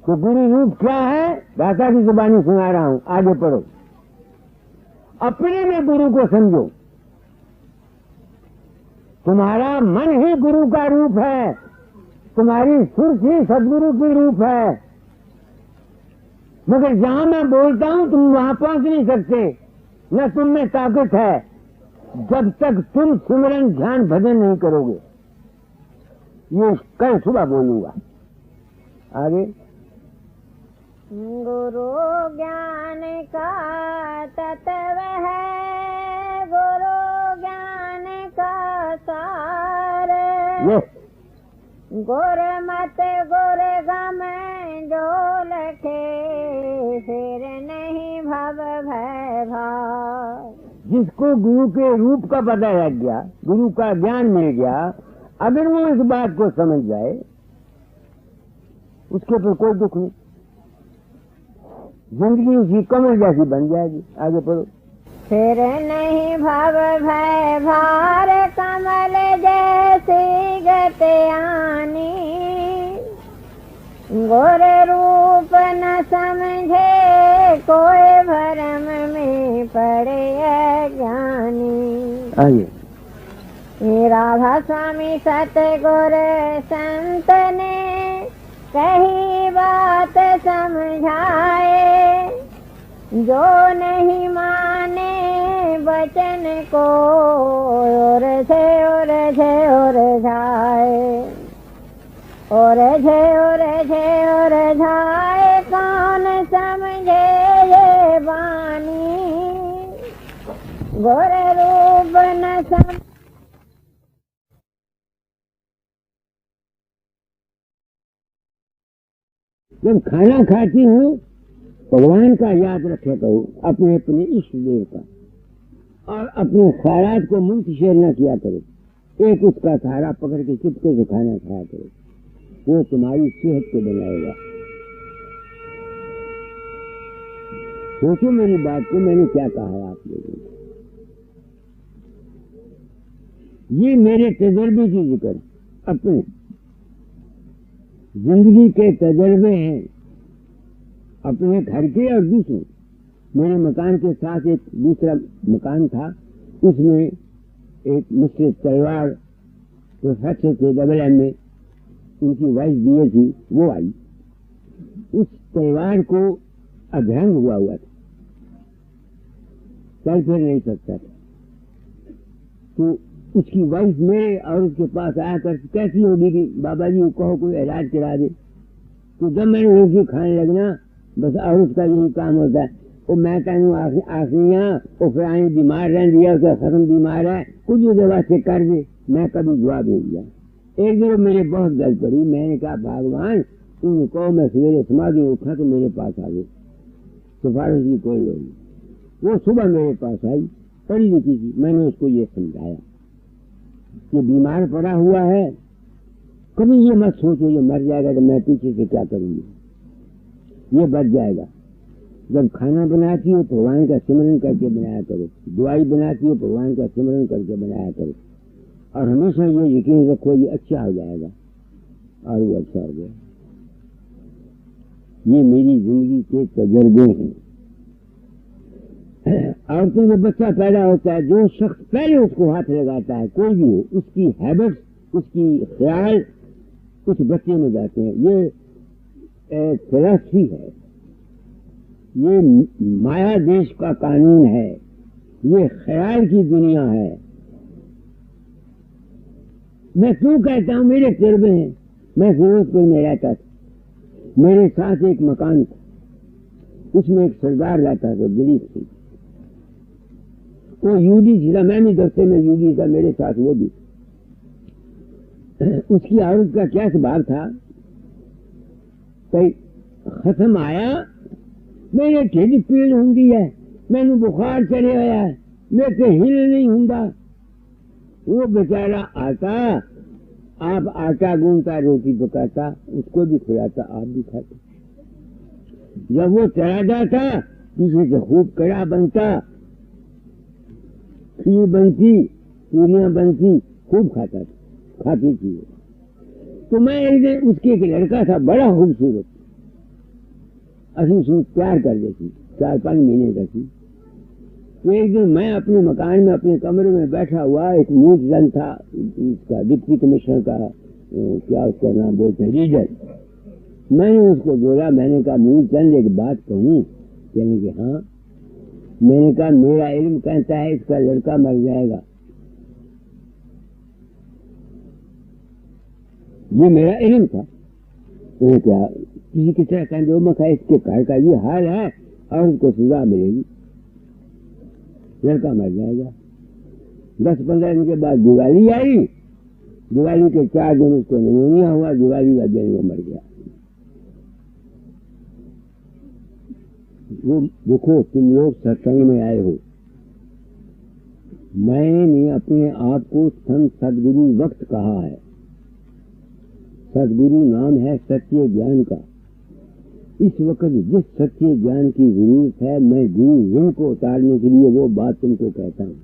तो गुरु रूप क्या है? दाता की जुबानी सुना रहा हूं, आगे पढ़ो। अपने में गुरु को समझो। तुम्हारा मन ही गुरु का रूप है, तुम्हारी सुर ही सदगुरु की रूप है। मगर जहां मैं बोलता हूं तुम वहां पहुंच नहीं सकते, न तुम में ताकत है, जब तक तुम सिमरन ध्यान भजन नहीं करोगे। ये कल सुबह बोलूंगा। आगे गुरु ज्ञान का तत्व है, गुरु ज्ञान का सार। गुर मत गुर गम जो लखे, फिर नहीं भव भय भार। जिसको गुरु के रूप का पता लग गया, गुरु का ज्ञान मिल गया, अगर वो इस बात को समझ जाए, उसके ऊपर कोई दुख नहीं, जिंदगी उसकी कमल जैसी बन जाएगी। आगे पढ़ो। फिर नहीं भव भय भार, कमल जैसी गति आनी। गुर रूप न समझे, कोई भरम में पड़े अज्ञानी। आइए। राधा स्वामी सतगुर संत ने कही बात समझाए, जो नहीं माने वचन को और जाए। और जाए कौन समझे ये बानी। गुर रूप न सम जब खाना खाती हूँ भगवान का याद रखे करो, अपने अपने इष्ट देव का, और अपने ख्यालात को मुंह से शेयर न किया करो। एक उसका सहारा पकड़ के चुपके से खाना खाया करो, वो तुम्हारी सेहत को बनाएगा। सोचो मेरी बात को, मैंने क्या कहा है आप लोगों को। ये मेरे तजर्बे की जिक्र, अपने जिंदगी के तजर्बे हैं, अपने घर के और दूसरे। मेरे मकान के साथ एक दूसरा मकान था, उसमें एक मुझसे तलवार प्रोफेसर थे डबल में, उनकी वाइफ बीए थी, वो आई। उस तलवार को अधरंग हुआ था, चल फिर नहीं सकता था। तो उसकी वाइफ मेरे और उसके पास आया कर, कैसी होगी कि बाबा जी को कहो कोई इलाज करा दे। तो जब मैंने रोटी खाने लगना, बस और उसका यही काम होता है, वो मैं कहूँ आखियाँ वो फिर बीमार रह दिया, उसका खत्म बीमार है, कुछ दवा से कर दे। मैं कभी जवाब नहीं दिया। एक दिन मेरे बहुत गल पड़ी, मैंने कहा भगवान तुम कहो मैं सवेरे समाधि उठा तो मेरे पास आ गए, सिफारिश की कोई लोग नहीं। वो सुबह मेरे पास आई, पढ़ी लिखी थी। मैंने उसको ये समझाया कि बीमार पड़ा हुआ है, कभी ये मत सोचो ये मर जाएगा तो मैं पीछे से क्या करूंगी, ये बच जाएगा। जब खाना बनाती हो तो भगवान का सिमरन करके बनाया करो, दवाई बनाती हो भगवान का सिमरन करके बनाया करो, और हमेशा ये यकीन रखो ये अच्छा हो जाएगा, और वो अच्छा हो गया। ये मेरी जिंदगी के तजर्बे हैं। और तो जब बच्चा पैदा होता है, जो शख्स पहले उसको हाथ लगाता है, कोई भी हो, उसकी हैबिट्स, उसकी ख्याल उस बच्चे में जाते हैं। ये फिलॉसफी है, ये माया देश का कानून है, ये ख्याल की दुनिया है। मैं क्यों कहता हूं मेरे तजर्बे हैं। मैं फिरोजपुर में रहता था, मेरे साथ एक मकान था, उसमें एक सरदार रहता था, दिलीप सिंह। वो यूडी था, मैं भी दस्ते में यूडी था, मेरे साथ वो भी। उसकी औरत का क्या स्वभाव था, कोई खत्म आया, मेरे ढिड पीड़ होंगी है, मैनू बुखार चढ़े होया है, मेरे से हिल नहीं होंदा। वो बेचारा आता, आप आटा गूंदता, रोटी पकाता, उसको भी खिलाता, आप भी खाते। जब वो चला जाता, पीछे से खूब कड़ा बनता, खीर बनती, पूरियां बनती, खूब खाता था, खाती थी। तो मैं एक दिन, उसके एक लड़का था बड़ा खूबसूरत, असली उसमें प्यार कर देती, 4-5 महीने का थी। तो एक दिन मैं अपने मकान में अपने कमरे में बैठा हुआ, एक मूर्ख जन था, उसका डिप्टी कमिश्नर का क्या उसका नाम बोलते हैं, रीडर। मैंने उसको बोला, मैंने कहा मूर्ख जन एक बात कहूँ? कहने कि हाँ। मैंने कहा मेरा इल्म कहता है इसका लड़का मर जाएगा। ये मेरा इल्म था। क्या किसी की तरह कहें जो मखा इसके घर का ये हाल है और उसको सजा मिलेगी, लड़का मर जाएगा। 10-15 दिन के बाद दिवाली आई, दिवाली के 4 दिन उसको निमोनिया हुआ, दिवाली का दिन वो मर गया। वो देखो तुम लोग सत्संग में आए हो, मैंने अपने आप को संत सदगुरु वक्त कहा है। सदगुरु नाम है सत्य ज्ञान का। इस वक्त जिस सत्य ज्ञान की जरूरत है, मैं गुरु ऋण को उतारने के लिए वो बात तुमको कहता हूँ।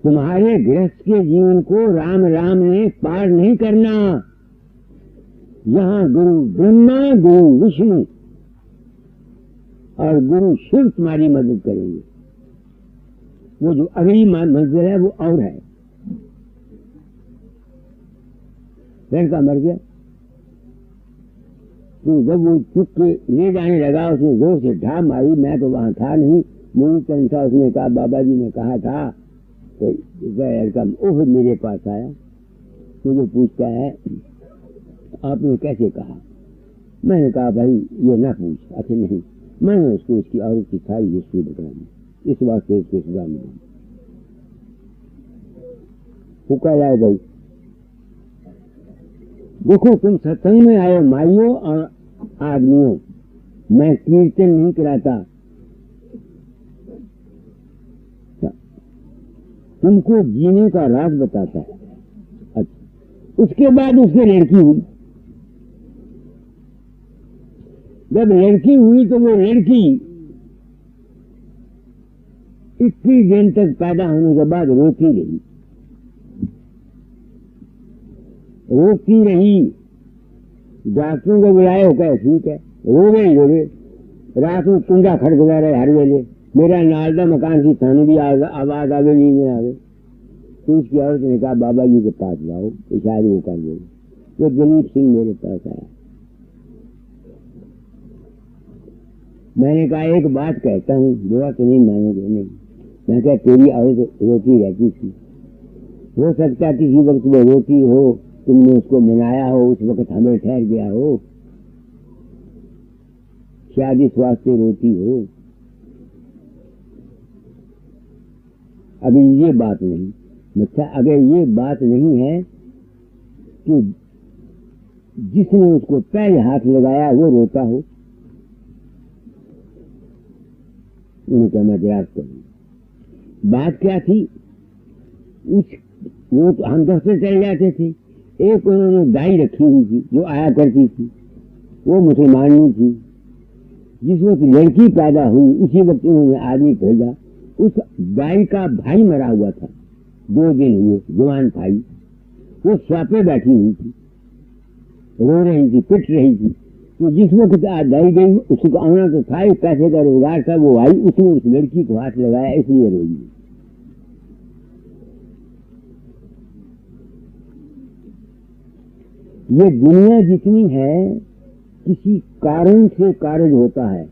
तुम्हारे गृहस्थ के जीवन को राम राम ने पार नहीं करना। यहाँ गुरु ब्रह्मा, गुरु विष्णु और गुरु शिव तुम्हारी मदद करेंगे। वो जो अगली मंजिल है वो और है। लड़का मर गया, तो जब वो चुप के ले जाने लगा, उसने जोर से ढाम मारी। मैं तो वहां था नहीं, मुझे चंद था। उसने कहा बाबा जी ने कहा था, तो लड़का वो मेरे पास आया, मुझे पूछता है आपने कैसे कहा। मैंने कहा भाई ये ना पूछ। अच्छा नहीं, मैंने उसको उसकी औरत की सारी हिस्ट्री बताई, इस वास्ते उसको सजा मिली। वो कह रहा है भाई देखो तुम सत्संग में आए माइयों और आदमियों, मैं कीर्तन नहीं कराता, तुमको जीने का राज बताता। अच्छा, उसके बाद उसकी लड़की हुई। जब लड़की हुई तो वो लड़की 21 दिन तक पैदा होने के बाद रोती रही, रोती रही। डॉक्टरों को बुलाया, हो गया ठीक है, रोवे रात में कुंडा खड़खड़ा रहे हर वेले। मेरा नालदा मकान की थाने भी आवाज आवे, नींद में आवे। तो उसकी औरत ने कहा बाबा जी के पास जाओ, तो शायद वो कर दे। तो दिलीप सिंह मेरे पास आया। मैंने कहा एक बात कहता हूँ, बुरा तो नहीं मानोगे। नहीं, मैं क्या तेरी औरत रोती रहती थी, हो सकता किसी वक्त वो रोती हो, तुमने उसको मनाया हो, उस वक्त हमें ठहर गया हो, शायद इस वास्ते रोती हो। अभी ये बात नहीं, अच्छा अगर ये बात नहीं है तो जिसने उसको पहले हाथ लगाया वो रोता हो। उनका मजाक करूँ। बात क्या थी, वो तो हम दफ्तर चले जाते थे। एक उन्होंने गाय रखी हुई थी जो आया करती थी, वो मुसलमान थी। जिस वक्त लड़की पैदा हुई उसी वक्त उन्होंने आदमी भेजा। उस गाय का भाई मरा हुआ था, 2 दिन हुए, जवान भाई। वो स्वापे बैठी हुई थी, रो रही थी, पिट रही थी। तो जिस वक्त गाय गई उसको आना तो था, पैसे का रोजगार था, वो आई, उसने उस लड़की को हाथ लगाया, इसलिए रोई। ये दुनिया जितनी है किसी कारण से कार्य होता है,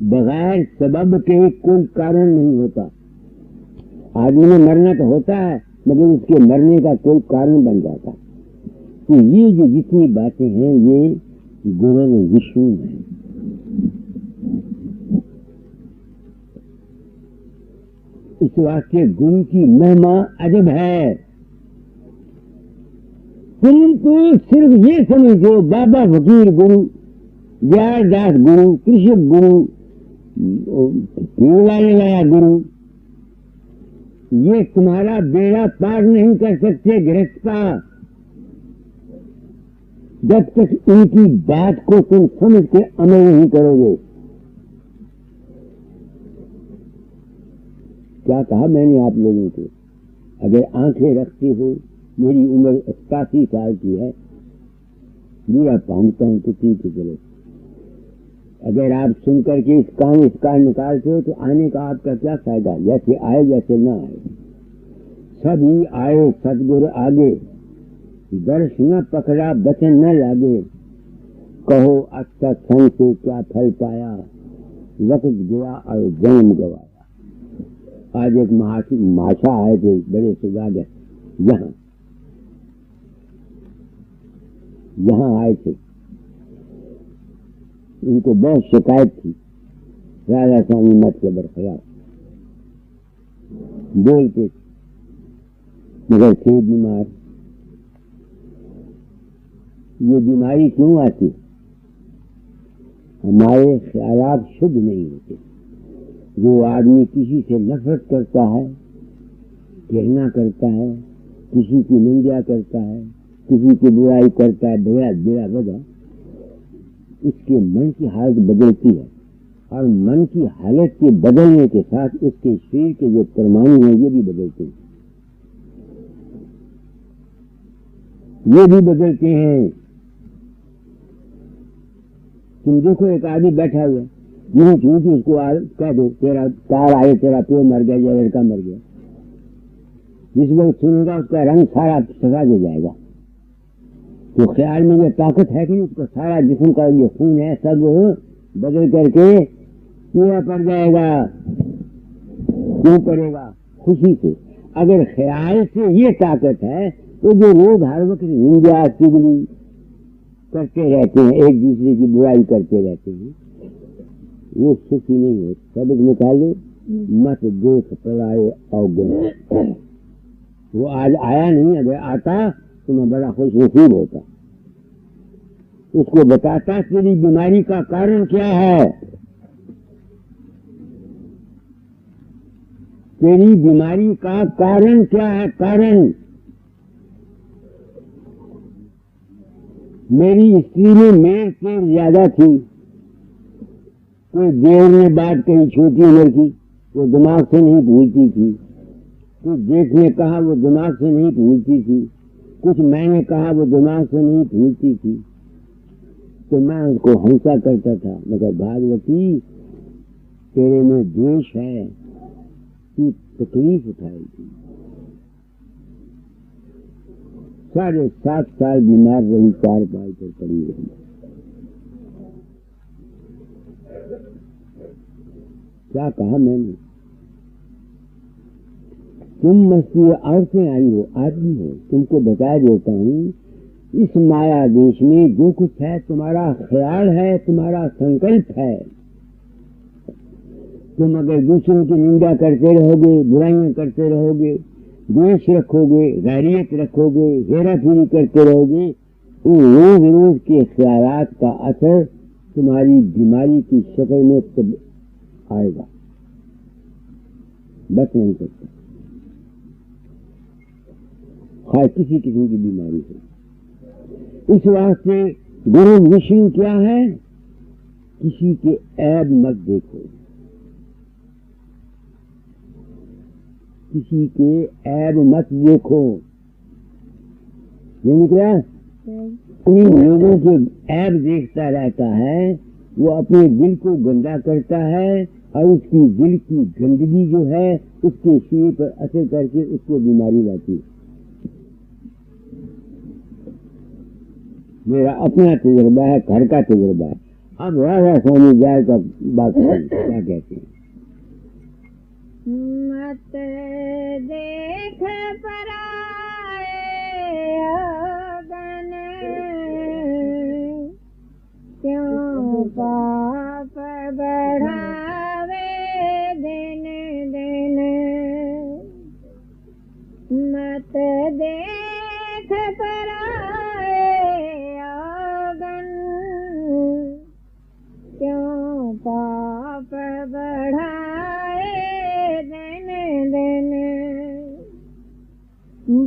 बगैर सबब के कोई कारण नहीं होता। आदमी ने मरना तो होता है, मगर उसके मरने का कोई कारण बन जाता। तो ये जो जितनी बातें हैं ये गुरु विष्णु है। इस वास्ते गुरु की महिमा अजब है। तुम तो सिर्फ ये समझो बाबा फकीर गुरु, व्यासदास गुरु, कृष्ण गुरु, लाया गुरु, ये तुम्हारा बेड़ा पार नहीं कर सकते गृहस्थ का, जब तक इनकी बात को तुम समझ के अमल नहीं करोगे। क्या कहा मैंने आप लोगों को, अगर आंखें रखते हो, मेरी उम्र 87 साल की है, बुरा पहुंचता हूं तो ठीक है चलो। अगर आप सुन करके इस कान निकालते हो तो आने का आपका क्या फायदा, जैसे आए जैसे ना आए। सभी आए सतगुरु आगे, दर्श न पकड़ा बचन न लागे, कहो अच्छा संग से क्या फल पाया, वक्त गया और जन्म गवाया। आज एक माशा है जो बड़े सुजागर यहाँ यहाँ आए थे, उनको बहुत शिकायत थी राधा स्वामी मत के बरखलाफ, बोलते थे, मगर थे बीमार। ये बीमारी क्यों आती? हमारे ख्यालात शुद्ध नहीं होते। जो आदमी किसी से नफरत करता है, घृणा करता है, किसी की निंदा करता है, किसी की बुराई करता है बिना वजह, उसके मन की हालत बदलती है, और मन की हालत के बदलने के साथ उसके शरीर के जो परमाणु हैं ये भी बदलते हैं, ये भी बदलते हैं। तुम देखो एक आदमी बैठा हुआ, यूं झूठ उसको कह दो तेरा तार आए, तेरा प्यो मर गया या लड़का मर गया, जिस वक्त सुनेगा उसका रंग सारा सफेद हो जाएगा। तो ख्याल में ये ताकत है कि उसका सारा जिस्म का जो खून है सब बदल करके पीला पड़ जाएगा। क्यों पड़ेगा? खुशी से। अगर ख्याल से ये ताकत है तो जो रोज हर वक्त निंदा चुगली करते रहते हैं, एक दूसरे की बुराई करते रहते हैं, वो सुखी नहीं है। सबक निकालो, मत देख पलाए अवगुण। वो आज आया नहीं, अगर आता तो मैं बड़ा खुश नसीब होता। उसको बताता तेरी बीमारी का कारण क्या है, तेरी बीमारी का कारण क्या है। कारण मेरी स्त्री में मेर तेर ज्यादा थी। कोई देर ने बात कही छोटी उम्र की, वो दिमाग से नहीं भूलती थी। कुछ जेठ ने कहा वो दिमाग से नहीं भूलती थी। कुछ मैंने कहा वो दिमाग से नहीं भूलती थी। तो मैं उसको हंसा करता था, मगर भागवती तेरे में द्वेष है, तू तकलीफ उठाएगी। 7.5 साल बीमार रही, 4 पाई पर पड़ी रही। क्या कहा मैंने? तुम मस्ती औरतें आई हो, आदमी हो, तुमको बता देता हूँ, इस माया देश में जो कुछ है तुम्हारा ख्याल है, तुम्हारा संकल्प है। तुम अगर दूसरों की निंदा करते रहोगे, बुराइयां करते रहोगे, द्वेष रखोगे, गैरियत रखोगे, हेराफेरी करते रहोगे, तो रोज रोज के ख्यालात का असर तुम्हारी बीमारी की शक्ल में तब आएगा, बच नहीं सकता। खाए किसी किस्म की बीमारी है। इस वास्ते गुरु विष्णु क्या है? किसी के ऐब मत देखो, किसी के ऐब मत देखो। ये निकला? इन लोगों के ऐब देखता रहता है, वो अपने दिल को गंदा करता है, और उसकी दिल की गंदगी जो है उसके शरीर पर असर करके उसको बीमारी लाती है। मेरा अपना तजुर्बा है, घर का तजुर्बा है। अब राधा स्वामी जाए का बात क्या कहते हैं? मत देख पराए अगन, क्यों पाप बढ़ावे दिन दिन। मत देख पराए अगन, क्यों पाप बढ़ाए दिन दिन।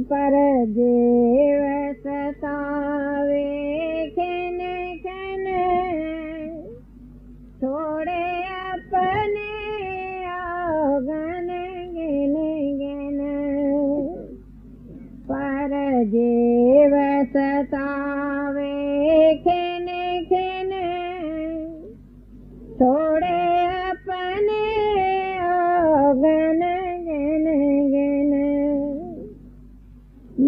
पर जीव सतावे खिन खिन, छोड़े अपने अवगन गिन गिन। पर जीव सतावे खिन खिन, छोड़े अपने अवगन गिन गिन।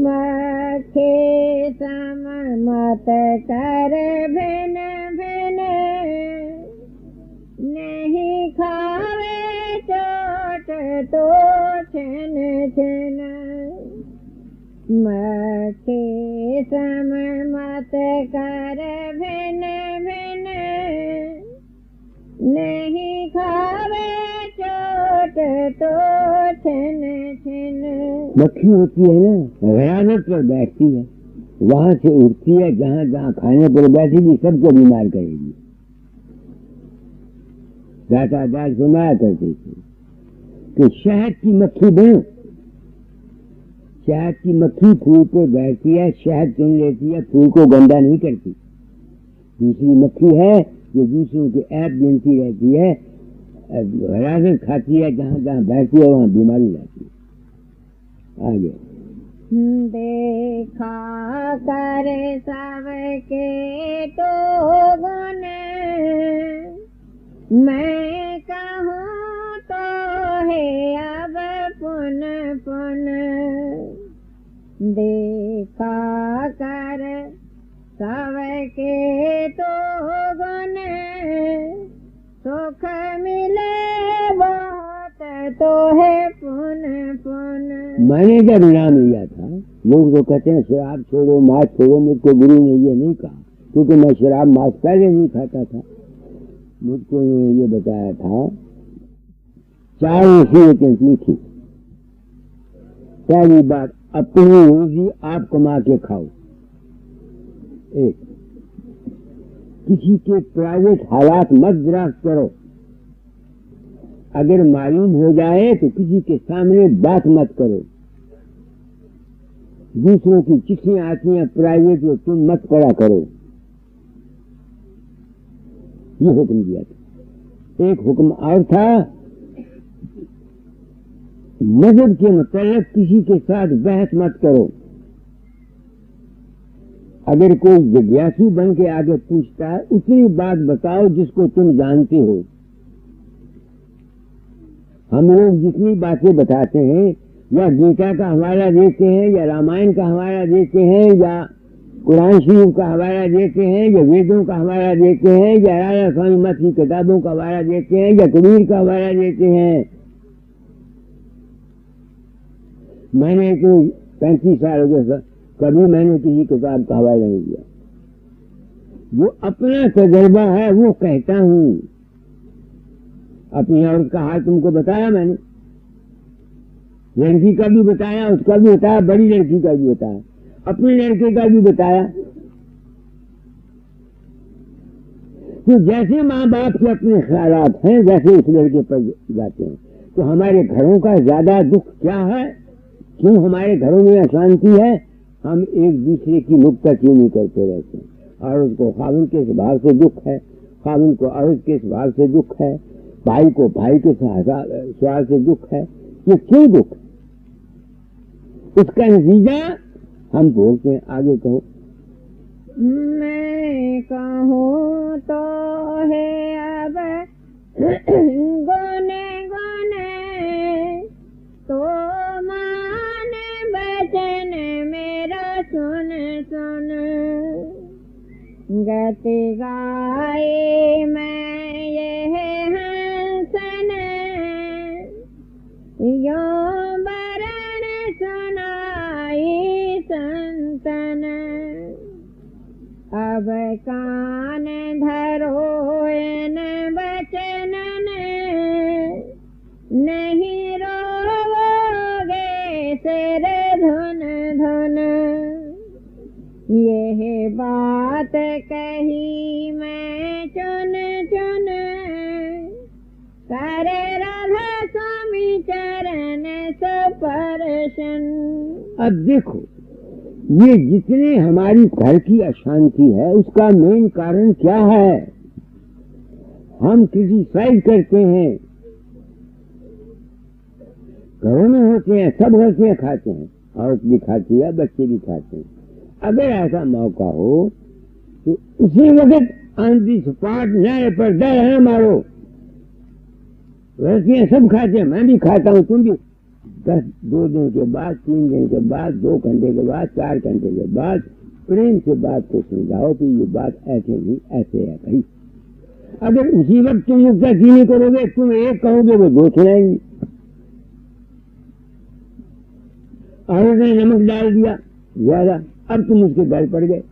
मखे सम मत कर भिन भिन, नहीं खावे चोट तो छिन छिन। सखे सम मत कर भिन भिन नहीं खावे चोट तो छिन छिन। मक्खी होती है ना, गयानत पर बैठती है, वहां से उठती है, जहां जहां खाने पर बैठेगी सबको बीमार करेगी। दाता दास सुनाया करते थे कि शहद की मक्खी बनो, शहद की मक्खी फूल पर बैठती है, शहद चुन लेती है, फूल को गंदा नहीं करती। दूसरी मक्खी है जो दूसरों के ऐप गिनती रहती है, हरासत खाती है, जहां जहां बैठती है वहां बीमारी लाती है। आगे देखा कर सबके तो गुण मैं कहूँ तो है अब पुन पुन। देखा कर सबके तो गुण सुख मिले बहुत तो है पुन पुन। मैंने जब इनाम लिया था, लोग जो कहते हैं शराब छोड़ो मांस छोड़ो, मुझको गुरु ने ये नहीं कहा, क्योंकि मैं शराब मांस पहले नहीं खाता था। मुझको ये बताया था 4 नसीहतें की थी। पहली बात, अपनी रोजी आप कमा के खाओ। एक, किसी के प्राइवेट हालात मत दराज करो, अगर मालूम हो जाए तो किसी के सामने बात मत करो। दूसरों की चिट्ठियां आती हैं प्राइवेट, वो तुम मत पढ़ा करो। ये हुक्म दिया था। एक हुक्म और था, मजहब के मतलब किसी के साथ बहस मत करो। अगर कोई जिज्ञासु बन के आगे पूछता है, उतनी बात बताओ जिसको तुम जानते हो। हम लोग जितनी बातें बताते हैं, या गीता का हवाला देते हैं, या रामायण का हवाला देते हैं, या कुरान शरीफ का हवाला देते हैं, या वेदों का हवाला देते हैं, या राजा स्वामी मत की किताबों का हवाला देते हैं, या कबीर का हवाला देते हैं। मैंने तो 35 साल हो गए, कभी मैंने किसी किताब का हवाला नहीं दिया। वो अपना तजर्बा है वो कहता हूँ। अपनी औरत का हाल तुमको बताया मैंने, लड़की का भी बताया, उसका भी बताया, बड़ी लड़की का भी बताया, अपने लड़के का भी बताया। तो जैसे माँ बाप के अपने ख्यालात हैं, वैसे उस लड़के पर जाते हैं। तो हमारे घरों का ज्यादा दुख क्या है, क्यों हमारे घरों में अशांति है? हम एक दूसरे की नुक्ताचीनी करते रहते हैं। औरत को खाविन के स्वभाव से दुख है, खाविन को औरत के स्वभाव से दुख है, भाई को भाई के स्वभाव से दुख है। ये क्यों दुख? उसका नतीजा हम बोलते हैं। आगे कहो। मैं कहूँ तो है अब गुने गुने तो मान बचन मेरा सुन सुन। गति गाए मैं ये हंसन यो बरण सुनाई संतन। अब कान धरो इन बचनन नहीं रोवोगे सिर धुन धुन। यह बात कही मैं चुन चुन करे राधा स्वामी चरण स्पर्शन। अब देखो, ये जितने हमारी घर की अशांति है उसका मेन कारण क्या है? हम क्रिटिसाइज करते हैं। घरों में होते हैं, सब होते हैं, खाते हैं, औरत भी खाती है, बच्चे भी खाते हैं। अगर ऐसा मौका हो तो उसी वक्त ऑन दी स्पॉट नए पर दर मारो। वैसे सब खाते हैं, मैं भी खाता हूँ, तुम भी। 2 दिन के बाद, 3 दिन के बाद, 2 घंटे के बाद, 4 घंटे के बाद प्रेम से बात को समझाओ कि ये बात ऐसे नहीं ऐसे है भाई। अगर उसी वक्त तुम नुक्ताचीनी करोगे, तुम एक कहोगे वो 2 सुनाएंगे। औरत ने नमक डाल दिया, ज्यादा। अब तुम उसके गल पड़ गए।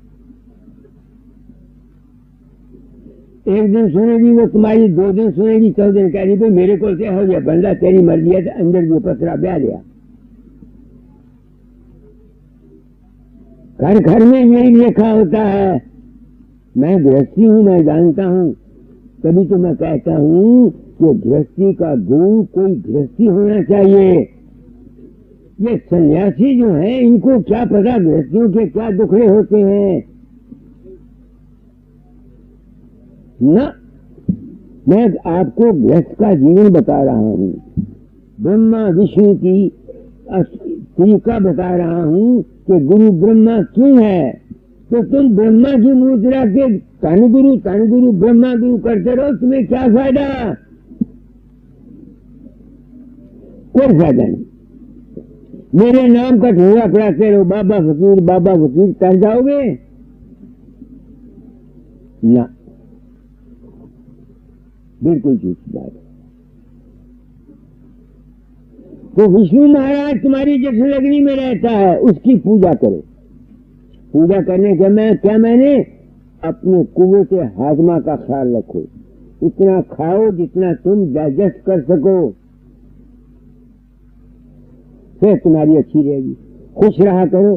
एक दिन सुनेगी वो तुम्हारी, 2 दिन सुनेगी, 4 दिन कह रही भाई मेरे को क्या हो गया, बंदा तेरी मर्जी है, तो अंदर जो पसरा ब्याह लिया। घर घर में यही लिखा होता है। मैं गृहस्थी हूँ, मैं जानता हूँ, तभी तो मैं कहता हूँ कि गृहस्थी का गुरु कोई गृहस्थी होना चाहिए। ये सन्यासी जो है इनको क्या पता गृहस्थियों के क्या दुखड़े होते हैं ना। मैं आपको गृहस्थ का जीवन बता रहा हूँ, ब्रह्मा विष्णु की तरीका बता रहा हूँ कि गुरु ब्रह्मा क्यों है। तो तुम ब्रह्मा की मुद्रा के तन गुरु ब्रह्मा गुरु करते रहो, तुम्हें क्या फायदा? कोई फायदा नहीं। मेरे नाम का ठोरा पड़ाते रहो, बाबा फकीर तर जाओगे ना, बिल्कुल झूठी बात है। तो विष्णु महाराज तुम्हारी जठरअग्नि में रहता है, उसकी पूजा करो। पूजा करने के मैंने अपने कुव्वते हाजमा का ख्याल रखो, उतना खाओ जितना तुम डाइजेस्ट कर सको, फिर तुम्हारी अच्छी रहेगी। खुश रहा करो,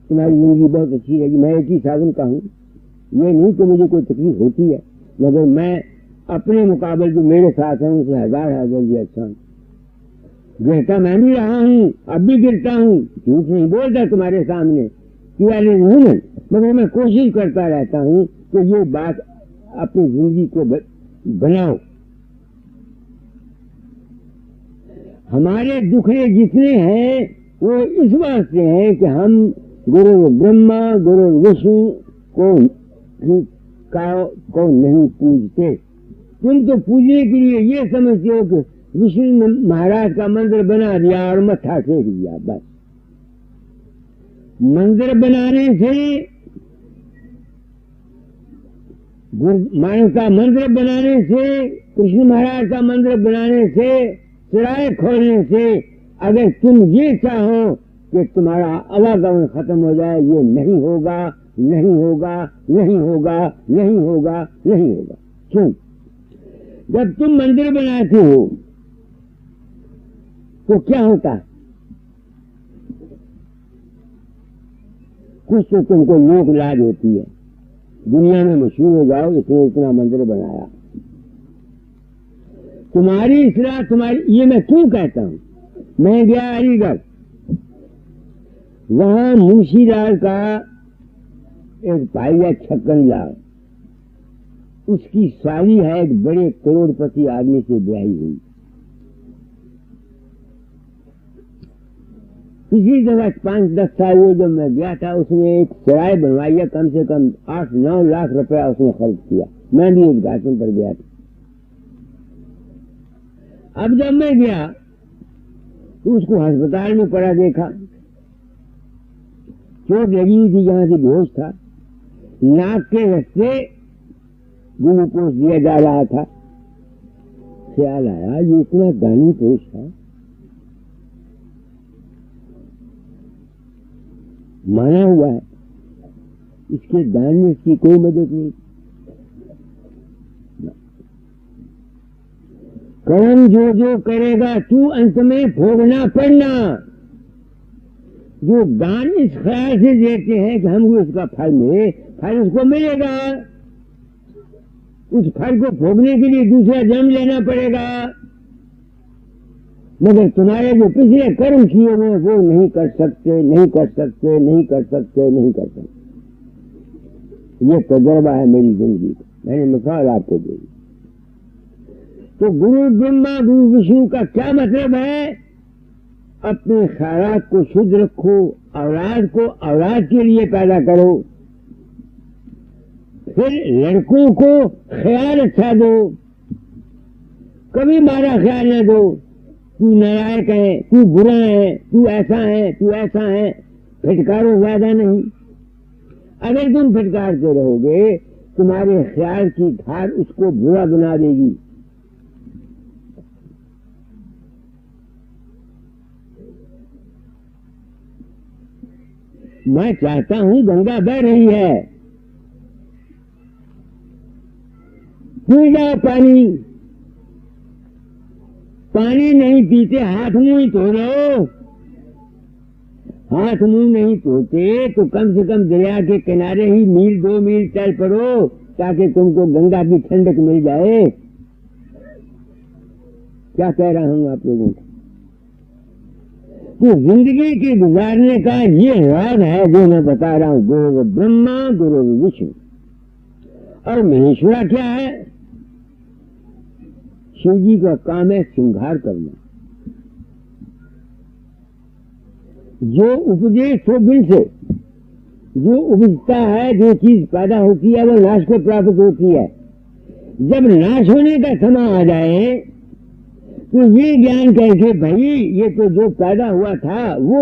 तुम्हारी जिंदगी बहुत अच्छी रहेगी। मैं एक ही साधन का हूँ, ये नहीं कि मुझे कोई तकलीफ होती है, मगर मैं अपने मुकाबले जो मेरे साथ हैं उनसे हजार अच्छा हूँ। गिरता मैं भी रहा हूँ, अब भी गिरता हूँ, झूठ नहीं बोलता तुम्हारे सामने, मगर मैं कोशिश करता रहता हूँ कि ये बात अपनी जिंदगी को बनाओ। हमारे दुखड़े जितने हैं वो इस वास्ते हैं कि हम गुरु ब्रह्मा गुरु विष्णु को नहीं पूजते। तुम तो पूजने के लिए ये समझते हो कि विष्णु महाराज का मंदिर बना दिया और मत्था टेक दिया, बस। मंदिर बनाने से, मानव का मंदिर बनाने से, कृष्ण महाराज का मंदिर बनाने से, सिराय खोलने से, अगर तुम ये चाहो कि तुम्हारा आवागमन खत्म हो जाए, ये नहीं होगा, नहीं होगा, नहीं होगा, नहीं होगा, नहीं होगा। क्यों? जब तुम मंदिर बनाते हो तो क्या होता है? कुछ तो तुमको लोक लाज होती है, दुनिया में मशहूर हो जाओ, इसने इतना मंदिर बनाया। तुम्हारी इसलाह, तुम्हारी, ये मैं क्यों कहता हूं? मैं गया अलीगढ़, वहां मुंशीलाल का एक भाई है छक्कन लाल, उसकी शादी है एक बड़े करोड़पति आदमी से ब्याही हुई। पिछली जगह 5-10 साल हुए जब मैं गया था, उसने एक सराय बनवाई है, कम से कम 8-9 लाख रुपया उसने खर्च किया। मैं भी उद्घाटन पर गया था। अब जब मैं गया तो उसको अस्पताल में पड़ा देखा, चोट लगी हुई थी, जहां से बेहोश था, नाक के रास्ते ग्लूकोज दिया जा रहा था। ख्याल आया ये इतना दानी पुरुष है, माना हुआ है, इसके दान में इसकी कोई मदद नहीं। कर्म जो जो करेगा तू अंत में भोगना पड़ना। जो दान इस ख्याल से देते हैं कि हमको इसका फल मिले, फल उसको मिलेगा, उस फल को भोगने के लिए दूसरा जन्म लेना पड़ेगा। मगर तुम्हारे जो पिछले कर्म किए हुए वो नहीं कर सकते, नहीं कर सकते, नहीं कर सकते, नहीं कर सकते। ये तजुर्बा है मेरी जिंदगी का, मैंने मिसाल आपको दी। तो गुरु ब्रह्मा गुरु विष्णु का क्या मतलब है? अपने ख्यालात को शुद्ध रखो, औलाद को औलाद के लिए पैदा करो, फिर लड़कों को ख्याल अच्छा दो, कभी मारा ख्याल न दो, तू नालायक है, तू बुरा है, तू ऐसा है, तू ऐसा है, फटकारो ज्यादा नहीं। अगर तुम फटकारते रहोगे तुम्हारे ख्याल की धार उसको बुरा बना देगी। मैं चाहता हूं गंगा बह रही है, पी जाओ पानी। पानी नहीं पीते, हाथ मुंह ही धो लो। हाथ मुंह नहीं धोते तो कम से कम दरिया के किनारे ही मील 2 मील चल पड़ो, ताकि तुमको गंगा की ठंडक मिल जाए। क्या कह रहा हूं आप लोगों को? तो जिंदगी के गुजारने का ये राज है जो मैं बता रहा हूं। गुरु ब्रह्मा, गुरु विष्णु और महेश्वरा क्या है? शिव जी का काम है श्रृंगार करना। जो उपदेश तो बिन से जो उपजता है, जो चीज पैदा होती है वो नाश को प्राप्त होती है। जब नाश होने का समय आ जाए तो ये ज्ञान करके भाई ये तो जो पैदा हुआ था वो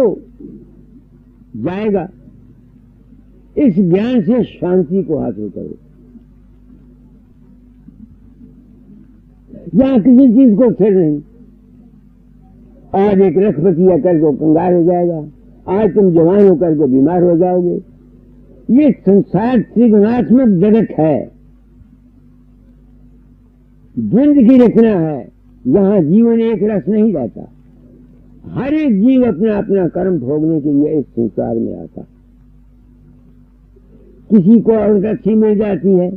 जाएगा, इस ज्ञान से शांति को हासिल करो। यहां किसी चीज को फिर नहीं। आज एक लखपति आकर को कंगाल हो जाएगा, आज तुम जवान होकर को बीमार हो जाओगे। ये संसार त्रिगुणात्मक जगत है, द्वंद की रचना है। यहाँ जीवन एक रस नहीं रहता। हर एक जीव अपना अपना कर्म भोगने के लिए इस संसार में आता। किसी को औरत अच्छी मिल जाती है,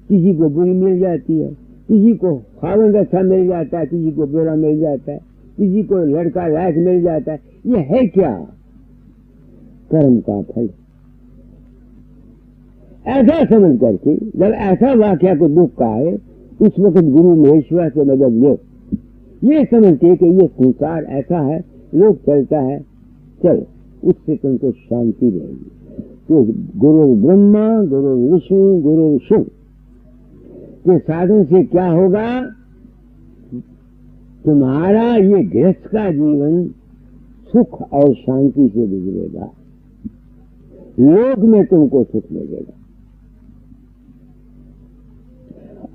किसी को बुरी मिल जाती है, किसी को खावंद अच्छा मिल जाता है, किसी को बुरा मिल जाता है, किसी को लड़का लायक मिल जाता है। ये है क्या? कर्म का फल। ऐसा समझ करके जब ऐसा वाक्य को दुख का है, उस वक्त गुरु महेश्वर से मदद लो। ये समझते कि ये संसार ऐसा है, लोग चलता है, चलो उससे तुमको शांति रहेगी। तो गुरु ब्रह्मा, गुरु विष्णु, गुरु शिव के साधन से क्या होगा? तुम्हारा ये गृहस्थ का जीवन सुख और शांति से गुजरेगा। लोक में तुमको सुख मिलेगा।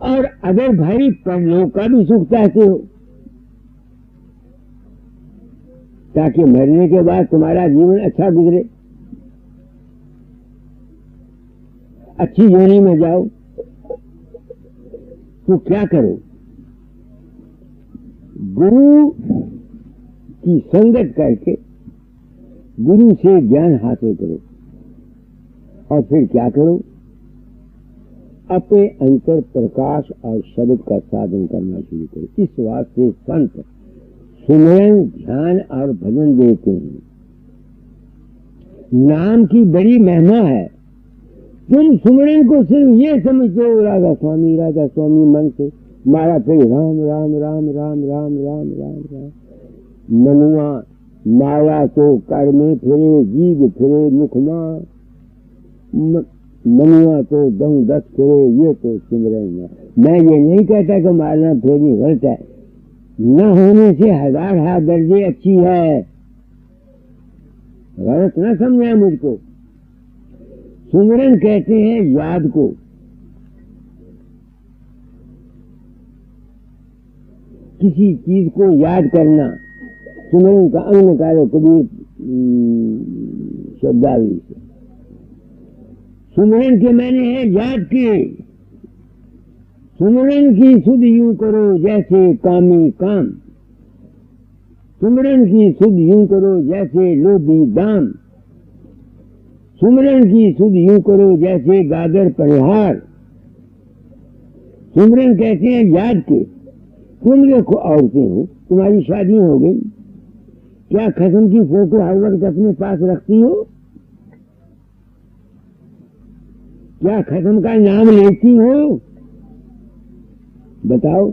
और अगर भाई परलोक का भी सुख चाहते हो, ताकि मरने के बाद तुम्हारा जीवन अच्छा गुजरे, अच्छी योनि में जाओ, तो क्या करो? गुरु की संगत करके गुरु से ज्ञान हासिल करो। और फिर क्या करो? अपने अंतर प्रकाश और शब्द का साधन करना शुरू करो। इस वास्ते संत सुमरन, ध्यान और भजन देते हैं। नाम की बड़ी महिमा है। तुम सुमरन को सिर्फ ये समझते हो राधा स्वामी मन से मारा, फिर राम राम राम राम राम राम राम राम। मनुआ माया तो कर में फिरे, जीव फिरे मुखमा, मनुआ तो दम दस फिरे, ये तो सिमरन है। मैं ये नहीं कहता कि मारना फेरी गलत है, न होने से हजार दर्जे अच्छी है। गलत न समझा मुझको। सुमरन कहते हैं याद को। किसी चीज को याद करना सुमरन का अंग निकालो कबीर शब्दावली से। सुमरन के मैंने है याद के। सुमरन की सुध यूं करो जैसे कामी काम, सुमरन की सुध यूं करो जैसे लोभी दाम, सुमरन की सुध यूं करो जैसे गागर परिहार। सुमरन कहते हैं याद के। तुम देखो औरतें हो, तुम्हारी शादी हो गई, क्या खत्म की फोटो हर वक्त अपने पास रखती हो? क्या खत्म का नाम लेती हो? बताओ।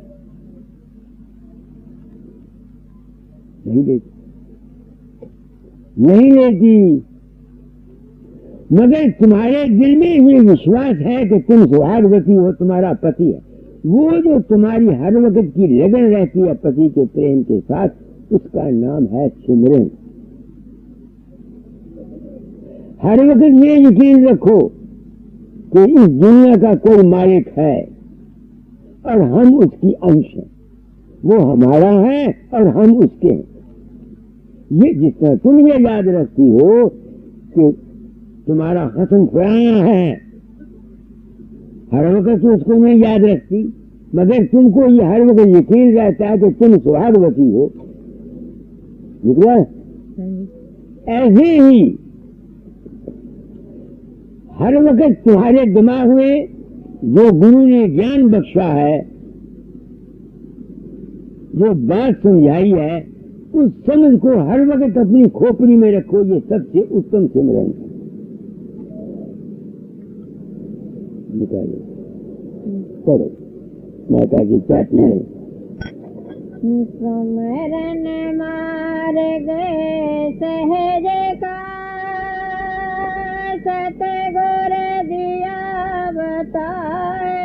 नहीं लेती, नहीं लेती। मगर तुम्हारे दिल में ये विश्वास है कि तुम सुहागवती हो, तुम्हारा पति है। वो जो तुम्हारी हर वक्त की लगन रहती है पति के प्रेम के साथ, उसका नाम है सुमरन। हर वक्त ये यकीन रखो कि इस दुनिया का कोई मालिक है और हम उसकी अंश हैं। वो हमारा है और हम उसके हैं। ये जितना तुम ये याद रखती हो कि तुम्हारा हसन पुराना है, हर वक्त उसको नहीं याद रखती, मगर तुमको ये हर वक्त यकीन रहता है कि तुम सुहागवती हो। निकला? ऐसे ही हर वक्त तुम्हारे दिमाग में जो गुरु ने ज्ञान बख्शा है, जो बात समझाई है, उस समझ को हर वक्त अपनी खोपड़ी में रखो। ये सबसे उत्तम सिमरन है। निकालो, करो माता की चाटी है। सुमरन मार्ग सहज का सतगुर दिया बताए,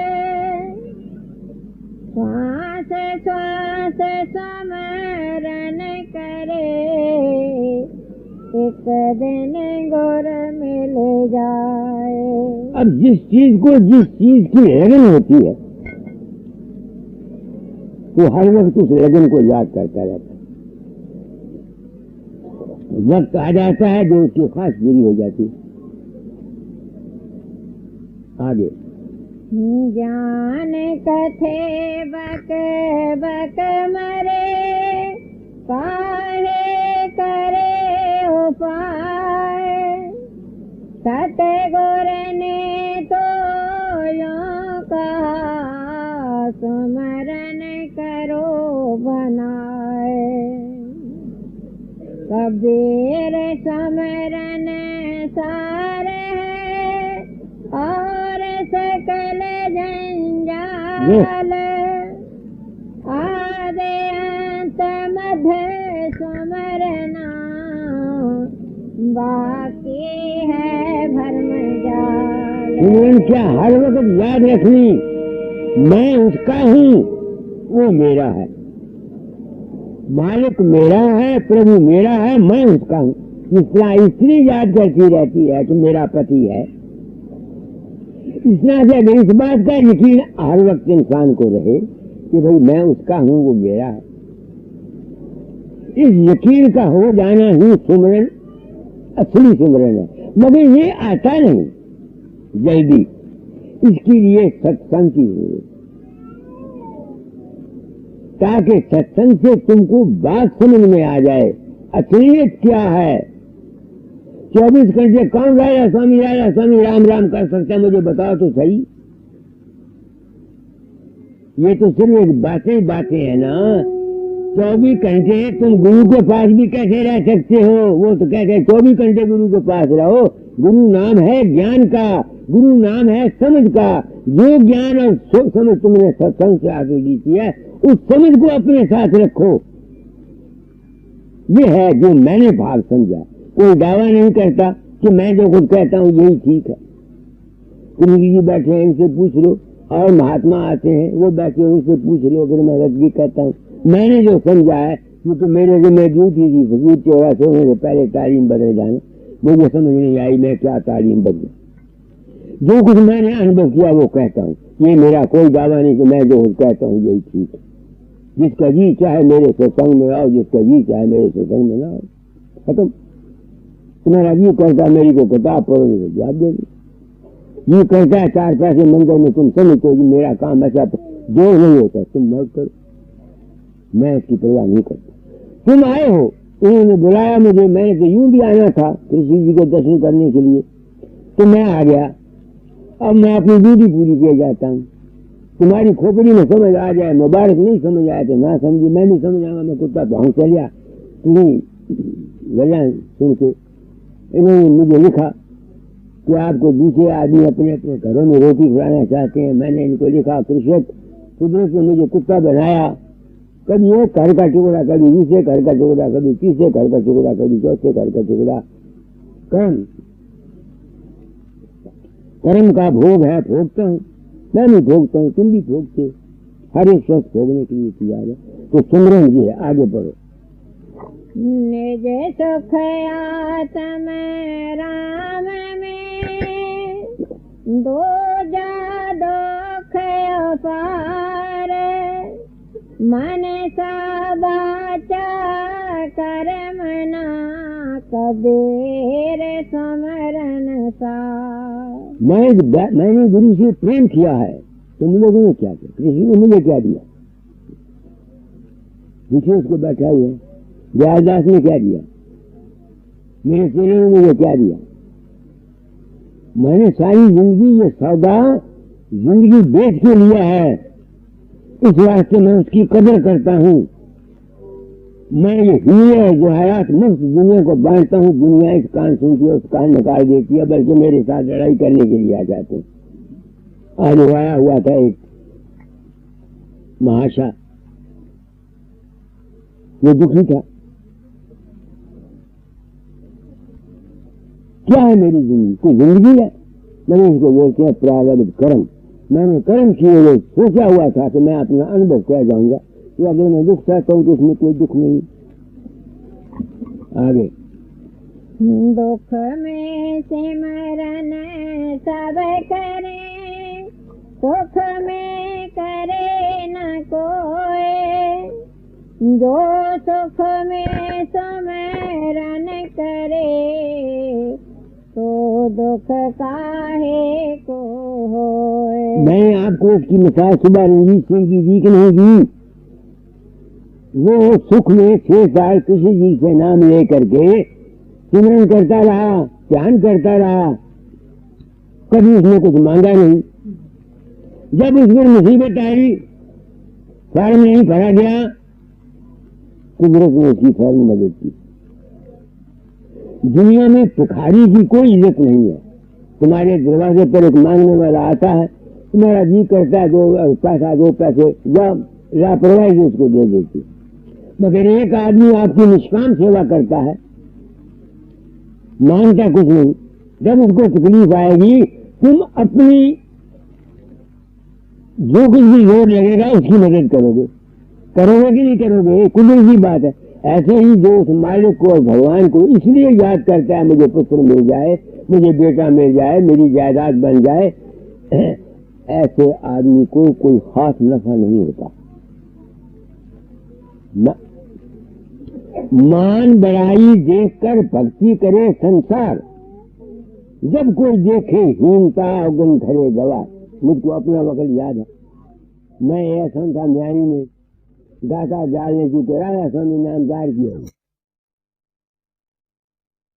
श्वास श्वास समरण करे, एक दिन गुर मिल जाए। अब जिस चीज की लगन होती है, वो हर वक्त उस लगन को याद करता रहता है। वक्त आ जाता है जो उसकी खास पूरी हो जाती है। आगे ज्ञान कथे बक बक मरे, काहे करे उपाय, सतगुर ने तो यों कहा, सुमरन करो बनाए। कबीर समरन सार है, और सकल जंजाल, आदि अंत मध्य सुमरना, बाकी है भरम जाल। सुमरन क्या हर वक्त याद रखनी, मैं उसका हूँ, वो मेरा है, मालिक मेरा है, प्रभु मेरा है, मैं उसका हूँ। इतना स्त्री याद करती रहती है कि मेरा पति है। इतना से अगर इस बात का यकीन हर वक्त इंसान को रहे कि भाई मैं उसका हूँ, वो मेरा है, इस यकीन का हो जाना ही सुमरन असली सुमरन है। मगर ये आता नहीं जल्दी, इसके लिए सत्संग की जरूरत, ताकि सत्संग से तुमको बात समझ में आ जाए असलियत क्या है। 24 घंटे कौन राजा स्वामी राम राम कर सकता है, मुझे बताओ तो सही। ये तो सिर्फ एक बातें है ना। 24 घंटे तुम गुरु के पास भी कैसे रह सकते हो? वो तो कहते हैं 24 घंटे गुरु के पास रहो। गुरु नाम है ज्ञान का, गुरु नाम है समझ का। जो ज्ञान और समझ तुमने सत्संग से आगे ली है, उस समझ को अपने साथ रखो। ये है जो मैंने भाव समझा। कोई दावा नहीं करता कि मैं जो खुद कहता हूँ यही ठीक है। गुरु जी बैठे हैं, इनसे पूछ लो, और महात्मा आते हैं वो बैठे, उनसे पूछ लो। अगर मैं गलती कहता हूँ, मैंने जो समझा है, क्योंकि मेरे जो मैं ड्यूटी थी फकीर 84 होने से पहले तालीम बदल जाना, मुझे समझ नहीं आई मैं क्या तालीम बदलूं। जो कुछ मैंने अनुभव किया वो कहता हूँ। ये मेरा कोई दावा नहीं कि मैं जो कुछ कहता हूँ यही ठीक है। जिसका जी चाहे मेरे सत्संग में आओ, जिसका जी चाहे मेरे सत्संग में ना आओ, खत्म। तुम्हारा जी कहता मेरी को किताब पढ़ोगे तो जवाब देगी। ये कहता है 4 पैसे मंदिर में तुम समझते हो कि मेरा काम ऐसा जो नहीं होता, तुम मत करो, मैं इसकी परवाह नहीं करता। तुम आए हो, उन्होंने बुलाया मुझे, मैंने तो यूं भी आना था कृष्ण जी के दर्शन करने के लिए, तो मैं आ गया। अब मैं अपनी ड्यूटी पूरी किए जाता हूँ। तुम्हारी खोपड़ी में समझ आ जाए, मुबारक, नहीं समझ आया तो ना समझी, मैं नहीं समझ आऊंगा, मैं कुत्ता भाव चलिया। तुम्हें वजह सुन के इन्होंने मुझे लिखा कि आपको दूसरे आदमी अपने अपने घरों में रोटी खिलाना चाहते हैं। मैंने इनको लिखा, कृष्ण कुदरत ने मुझे कुत्ता बनाया, कभी एक घर का टुकड़ा, कभी दूसरे घर का टुकड़ा, कभी तीसरे घर का टुकड़ा, कभी चौथे घर का टुकड़ा। कर्म का भोग है, भोगता हूँ, मैं भी भोगता हूँ, तुम भी भोगते। हर एक शख्स भोगने के लिए तैयार है। तो सुमरन जी है, आगे बढ़ो। निज सुख आत्म राम में, दूजा दुख अपार, मन सा बाचा कर्म ना कबीर समरन सा। मैंने गुरु से प्रेम किया है, तुम लोगों ने क्या किया? कृष्ण ने मुझे क्या दिया? पीछे उसको बैठा हुआ व्यासदास ने क्या दिया? मेरे चेले ने मुझे क्या दिया? मैंने सारी जिंदगी ये सौदा जिंदगी बेच के लिया है, इस वास्ते मैं उसकी कदर करता हूँ। मैं ये हीरे जवाहरात मुफ्त दुनिया को बांटता हूँ। दुनिया इस कान सुनती है, उस कान निकाल देती है, बल्कि मेरे साथ लड़ाई करने के लिए आ जाते हैं। आज आया हुआ था एक महाशा, वो दुखी था। क्या है मेरी जिंदगी? कोई जिंदगी है? मैंने इसको बोलते हैं प्रारब्ध कर्म। मैंने कर्म किए हुए सोचा हुआ था कि मैं अपना अनुभव कह जाऊंगा, तो अगर मैं दुख चाहता हूँ तो उसमें कोई दुख नहीं। आगे दुख में सिमरन सब करे, सुख में करे न कोई। जो सुख में सिमरन करे, तो दुख काहे को होए। मैं आपको उसकी मिसाल सुबह रंजीत सिंह की दी कि नहीं दी? वो सुख में 6 साल किसी जी से नाम लेकर के सिमरन करता रहा, ध्यान करता रहा, कभी उसने कुछ मांगा नहीं। जब उस पर मुसीबत आई, फॉर्म नहीं भरा गया, कुदरत ने उसकी फौरन मदद की। दुनिया में भिखारी की कोई इज्जत नहीं है। तुम्हारे दरवाजे पर एक मांगने वाला आता है, तुम्हारा जी करता है 2 पैसे लापरवाही से उसको दे देती, मगर एक आदमी आपकी निष्काम सेवा करता है, मांगता कुछ नहीं। जब उसको तकलीफ आएगी, तुम अपनी जो कुछ भी जोर लगेगा उसकी मदद करोगे। करोगे कि नहीं करोगे? कुदरत की बात है। ऐसे ही जो उस मालिक को और भगवान को इसलिए याद करता है, मुझे पुत्र मिल जाए, मुझे बेटा मिल जाए, मेरी जायदाद बन जाए, ऐसे आदमी को कोई खास नफा नहीं होता। मान बड़ाई देखकर भक्ति करे संसार, जब कोई देखे हीनता अवगुण धरे गवा। मुझको अपना वक्त याद है, मैं ऐसा था म्यारी में दाता जाल ने चुके राजा स्वामी नामदार किया।